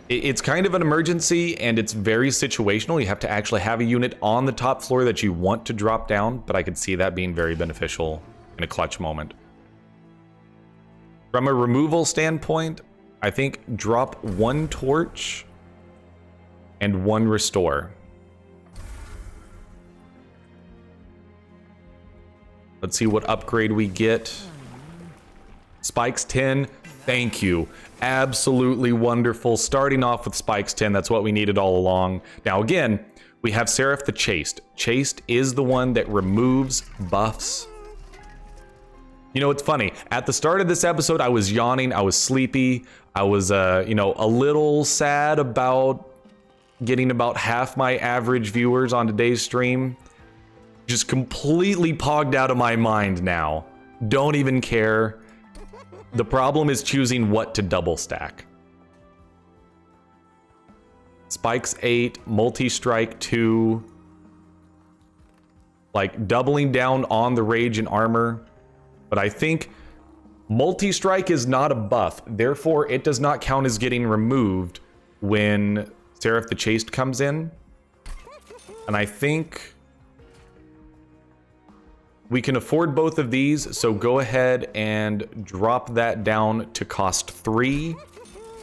it's kind of an emergency and it's very situational. You have to actually have a unit on the top floor that you want to drop down, but I could see that being very beneficial in a clutch moment. From a removal standpoint, I think drop 1 torch and 1 restore. Let's see what upgrade we get. Spikes 10. Thank you. Absolutely wonderful. Starting off with Spikes 10, that's what we needed all along. Now again, we have Seraph the Chaste. Chaste is the one that removes buffs. You know, it's funny. At the start of this episode, I was yawning, I was sleepy, I was, you know, a little sad about getting about half my average viewers on today's stream. Just completely pogged out of my mind now. Don't even care. The problem is choosing what to double stack. Spikes 8, multi-strike 2. Like doubling down on the rage and armor. But I think multi-strike is not a buff. Therefore, it does not count as getting removed when Seraph the Chaste comes in. And I think we can afford both of these, so go ahead and drop that down to cost 3.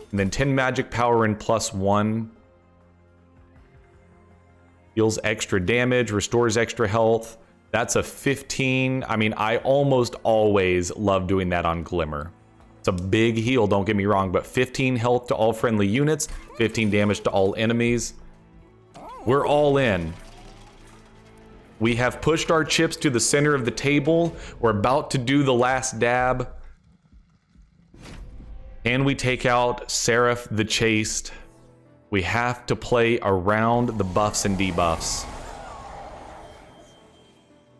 And then 10 magic power and +1. Deals extra damage, restores extra health. That's a 15. I mean, I almost always love doing that on Glimmer. It's a big heal, don't get me wrong, but 15 health to all friendly units, 15 damage to all enemies. We're all in. We have pushed our chips to the center of the table. We're about to do the last dab. Can we take out Seraph the Chaste? We have to play around the buffs and debuffs.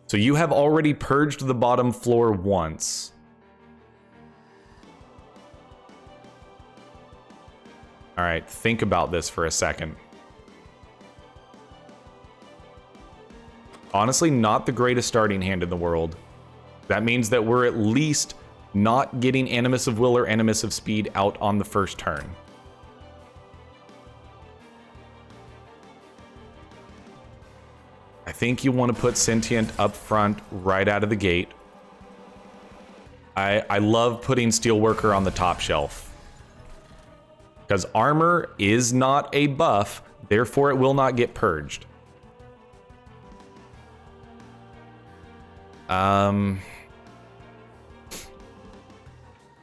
So you have already purged the bottom floor once. All right, think about this for a second. Honestly, not the greatest starting hand in the world. That means that we're at least not getting Animus of Will or Animus of Speed out on the first turn. I think you want to put Sentient up front right out of the gate. I love putting Steelworker on the top shelf. Because armor is not a buff, therefore it will not get purged.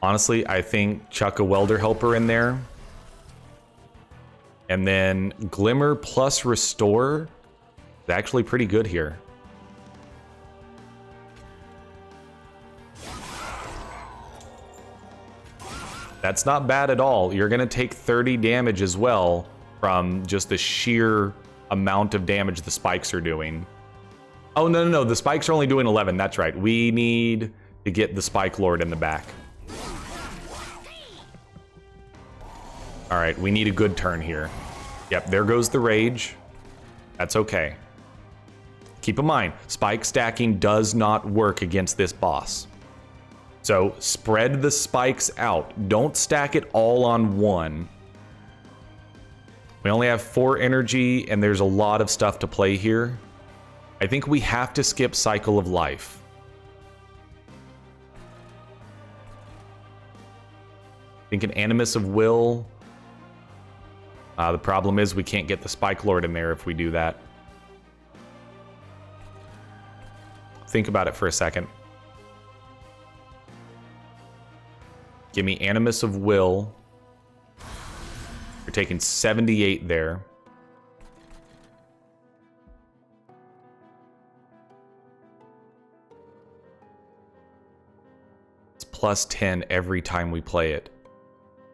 Honestly, I think chuck a Welder Helper in there. And then Glimmer plus Restore is actually pretty good here. That's not bad at all. You're going to take 30 damage as well from just the sheer amount of damage the spikes are doing. Oh, no. The spikes are only doing 11. That's right. We need to get the Spike Lord in the back. All right, we need a good turn here. Yep, there goes the Rage. That's okay. Keep in mind, spike stacking does not work against this boss. So spread the spikes out. Don't stack it all on one. We only have 4 energy, and there's a lot of stuff to play here. I think we have to skip Cycle of Life. I think an Animus of Will. The problem is we can't get the Spike Lord in there if we do that. Think about it for a second. Give me Animus of Will. You're taking 78 there. It's plus 10 every time we play it.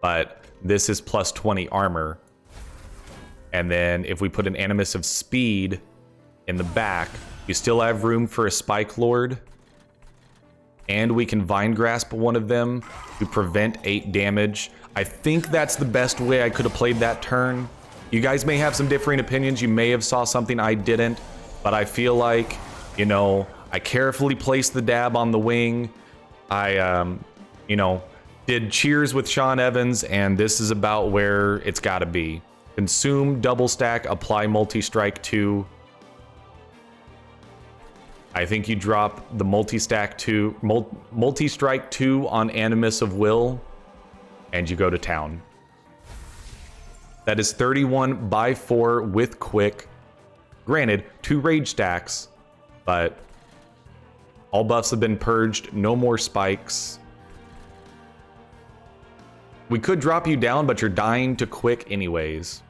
But this is plus 20 armor. And then if we put an Animus of Speed in the back, you still have room for a Spike Lord. And we can Vine Grasp one of them to prevent 8 damage. I think that's the best way I could have played that turn. You guys may have some differing opinions. You may have saw something I didn't. But I feel like, you know, I carefully placed the dab on the wing. I, you know, did cheers with Sean Evans, and this is about where it's got to be. Consume, double stack, apply multi-strike 2. I think you drop the multi-strike 2 on Animus of Will, and you go to town. That is 31 by 4 with quick. Granted, 2 rage stacks, but all buffs have been purged, no more spikes. We could drop you down, but you're dying to quick anyways.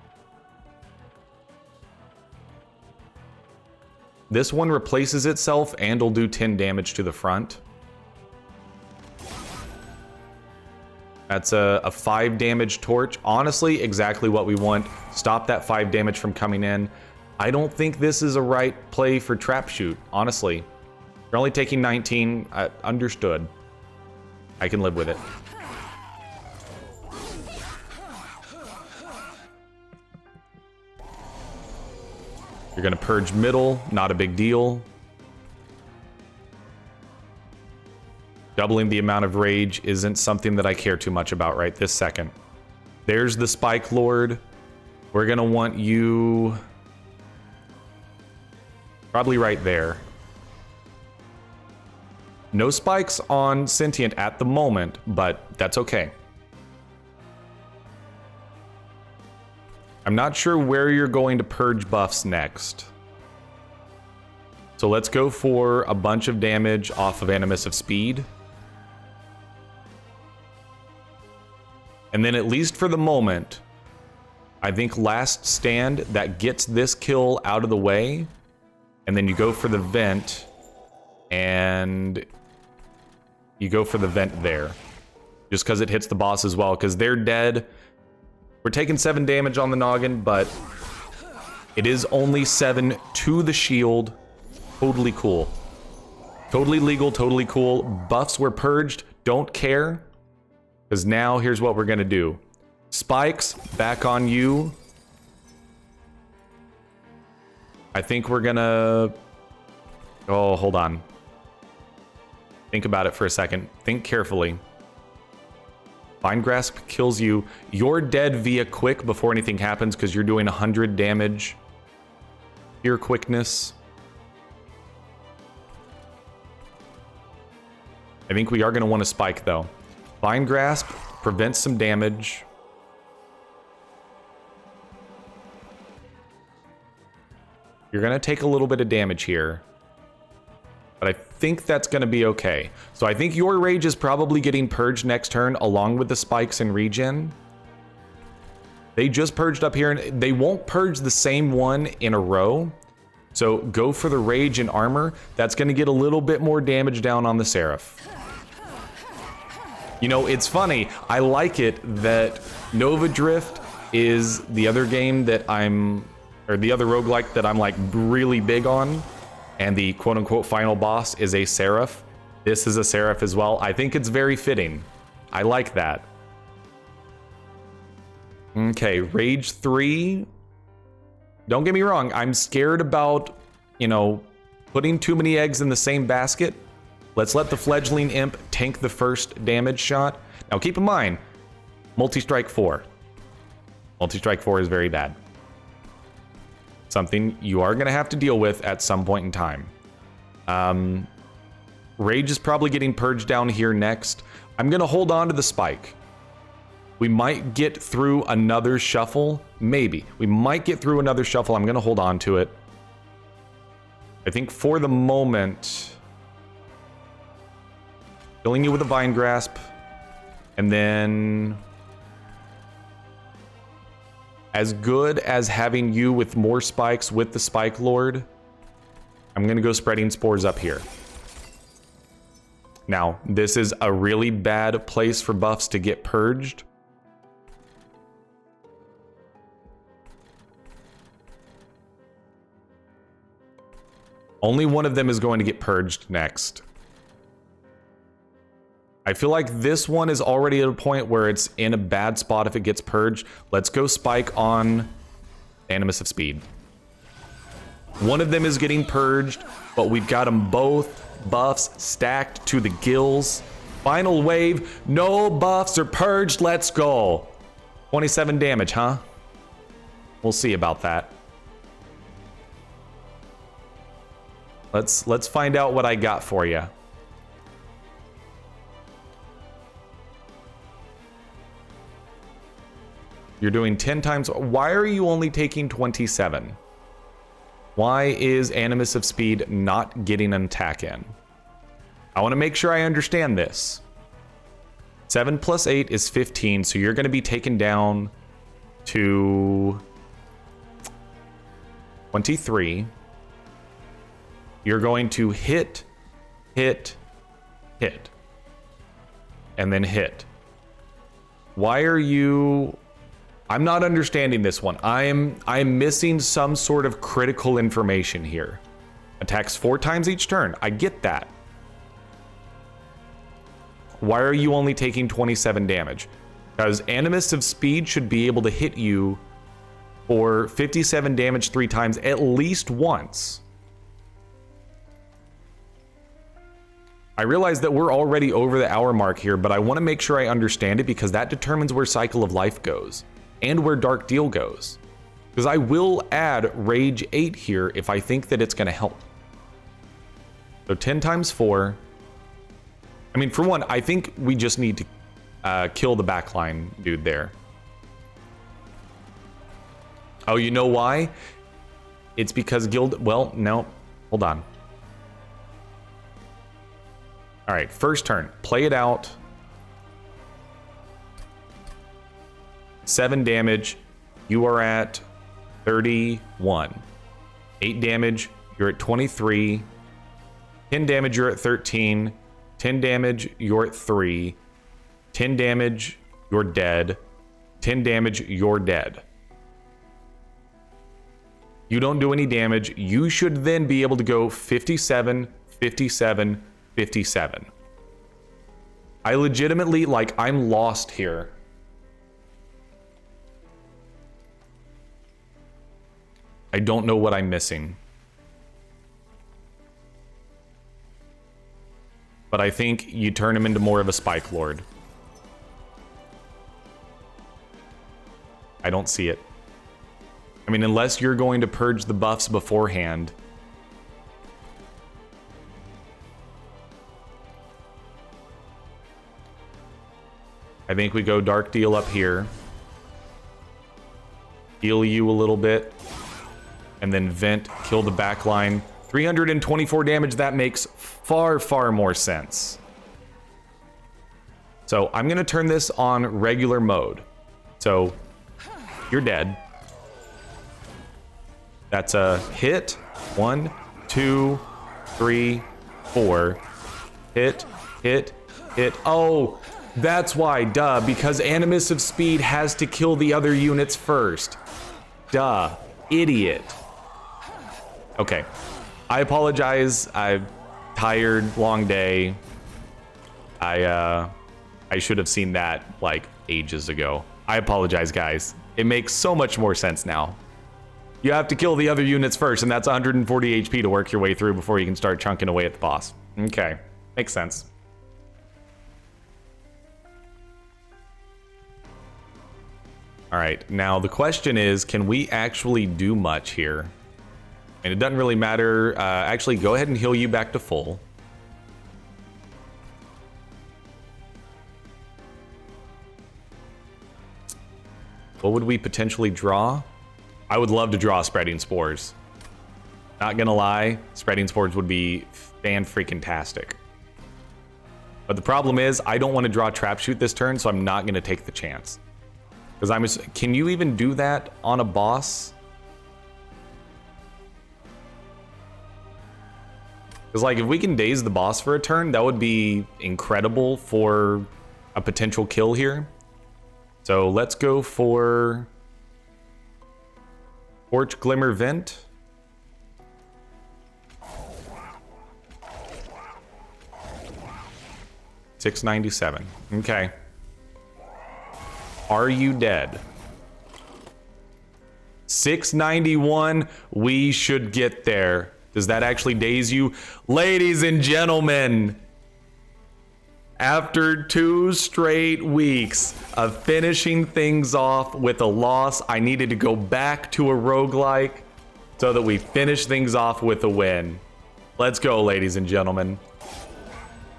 This one replaces itself and will do 10 damage to the front. That's a 5 damage torch. Honestly, exactly what we want. Stop that 5 damage from coming in. I don't think this is a right play for trap shoot, honestly. You're only taking 19. Understood. I can live with it. You're going to purge middle, not a big deal. Doubling the amount of rage isn't something that I care too much about right this second. There's the Spike Lord. We're going to want you probably right there. No spikes on Sentient at the moment, but that's okay. I'm not sure where you're going to purge buffs next. So let's go for a bunch of damage off of Animus of Speed. And then at least for the moment, I think Last Stand, that gets this kill out of the way. And then you go for the vent. And you go for the vent there. just because it hits the boss as well, because they're dead. We're taking 7 damage on the noggin, but it is only 7 to the shield. Totally cool. Totally legal, totally cool. Buffs were purged, don't care. Because now here's what we're gonna do. Spikes, back on you. I think we're gonna... Oh, hold on. Think about it for a second. Think carefully. Vine Grasp kills you. You're dead via quick before anything happens because you're doing 100 damage. Pure quickness. I think we are going to want to spike though. Vine Grasp prevents some damage. You're going to take a little bit of damage here. But I think that's going to be okay. So I think your rage is probably getting purged next turn along with the spikes and regen. They just purged up here and they won't purge the same one in a row. So go for the rage and armor. That's going to get a little bit more damage down on the Seraph. You know, it's funny. I like it that Nova Drift is the other game that or the other roguelike that I'm like really big on. And the quote-unquote final boss is a Seraph. This is a Seraph as well. I think it's very fitting. I like that. Okay, Rage 3. Don't get me wrong. I'm scared about, you know, putting too many eggs in the same basket. Let's let the Fledgling Imp tank the first damage shot. Now keep in mind, Multi-Strike 4. Multi-Strike 4 is very bad. Something you are going to have to deal with at some point in time. Rage is probably getting purged down here next. I'm going to hold on to the spike. We might get through another shuffle. Maybe. We might get through another shuffle. I'm going to hold on to it. I think for the moment, killing you with a Vine Grasp. And then... as good as having you with more spikes with the Spike Lord, I'm going to go spreading spores up here. Now, this is a really bad place for buffs to get purged. Only one of them is going to get purged next. I feel like this one is already at a point where it's in a bad spot if it gets purged. Let's go spike on Animus of Speed. One of them is getting purged, but we've got them both buffs stacked to the gills. Final wave, no buffs are purged, let's go. 27 damage, huh? We'll see about that. Let's find out what I got for you. You're doing 10 times. Why are you only taking 27? Why is Animus of Speed not getting an attack in? I want to make sure I understand this. 7 plus 8 is 15, so you're going to be taken down to 23. You're going to hit, hit, hit, and then hit. Why are you... I'm not understanding this one. I'm missing some sort of critical information here. Attacks 4 times each turn. I get that. Why are you only taking 27 damage? Because Animus of Speed should be able to hit you for 57 damage 3 times at least once. I realize that we're already over the hour mark here, but I want to make sure I understand it because that determines where Cycle of Life goes. And where Dark Deal goes. Because I will add Rage 8 here if I think that it's going to help. So 10 times 4. I mean, for one, I think we just need to kill the backline dude there. Oh, you know why? It's because Guild... Well, no. Hold on. Alright, first turn. Play it out. 7 damage, you are at 31. 8 damage, you're at 23. 10 damage, you're at 13. 10 damage, you're at 3. 10 damage, you're dead. 10 damage, you're dead. You don't do any damage. You should then be able to go 57, 57, 57. I legitimately, like, I'm lost here. I don't know what I'm missing. But I think you turn him into more of a Spike Lord. I don't see it. I mean, unless you're going to purge the buffs beforehand. I think we go Dark Deal up here. Heal you a little bit. And then Vent, kill the backline. 324 damage, that makes far, far more sense. So I'm going to turn this on regular mode. So you're dead. That's a hit. 1, 2, 3, 4. Hit, hit, hit. Oh, that's why, duh, because Animus of Speed has to kill the other units first. Duh, idiot. Okay, I apologize. I'm tired, long day. I should have seen that like ages ago. I apologize, guys. It makes so much more sense now. You have to kill the other units first, and that's 140 HP to work your way through before you can start chunking away at the boss. Okay, makes sense. All right, now the question is, can we actually do much here? And it doesn't really matter. Actually, go ahead and heal you back to full. What would we potentially draw? I would love to draw Spreading Spores. Not gonna lie, Spreading Spores would be fan-freaking-tastic. But the problem is, I don't want to draw Trap Shoot this turn, so I'm not gonna take the chance. Because can you even do that on a boss? Because, like, if we can daze the boss for a turn, that would be incredible for a potential kill here. So let's go for Torch, Glimmer, Vent. $697. Okay. Are you dead? 691. We should get there. Does that actually daze you? Ladies and gentlemen, after 2 straight weeks of finishing things off with a loss, I needed to go back to a roguelike so that we finish things off with a win. Let's go, ladies and gentlemen.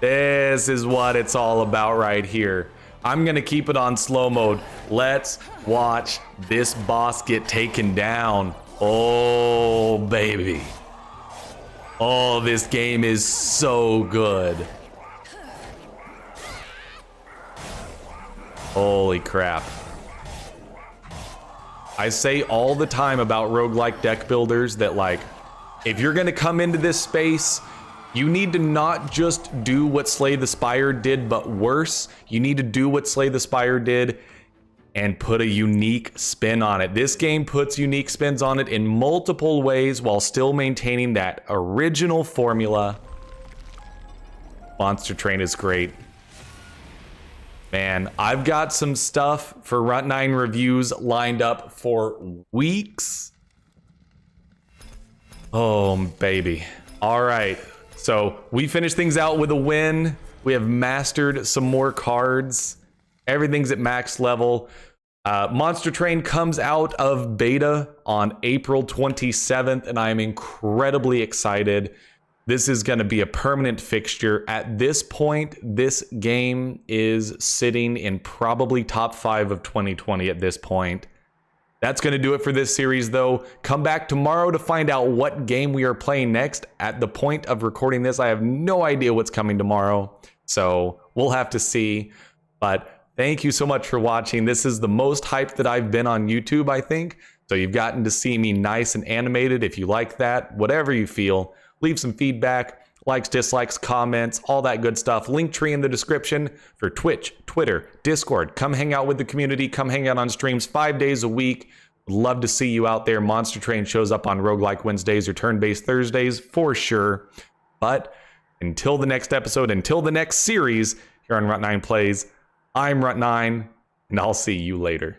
This is what it's all about right here. I'm gonna keep it on slow mode. Let's watch this boss get taken down. Oh, baby. Oh, this game is so good. Holy crap. I say all the time about roguelike deck builders that, like, if you're gonna come into this space, you need to not just do what Slay the Spire did, but worse. You need to do what Slay the Spire did and put a unique spin on it. This game puts unique spins on it in multiple ways while still maintaining that original formula. Monster Train is great. Man, I've got some stuff for Runt9 reviews lined up for weeks. Oh, baby. All right. So we finished things out with a win. We have mastered some more cards. Everything's at max level. Monster Train comes out of beta on April 27th, and I'm incredibly excited. This is going to be a permanent fixture. At this point, this game is sitting in probably top 5 of 2020 at this point. That's going to do it for this series, though. Come back tomorrow to find out what game we are playing next. At the point of recording this, I have no idea what's coming tomorrow, so we'll have to see. But thank you so much for watching. This is the most hyped that I've been on YouTube, I think. So you've gotten to see me nice and animated. If you like that, whatever you feel, leave some feedback, Likes, dislikes, comments, all that good stuff. Link tree in the description for Twitch, Twitter, Discord. Come hang out with the community. Come hang out on streams 5 days a week. Would love to see you out there. Monster Train shows up on Roguelike Wednesdays or Turn-Based Thursdays for sure. But until the next episode, until the next series here on Runt9 Plays, I'm Runt9, and I'll see you later.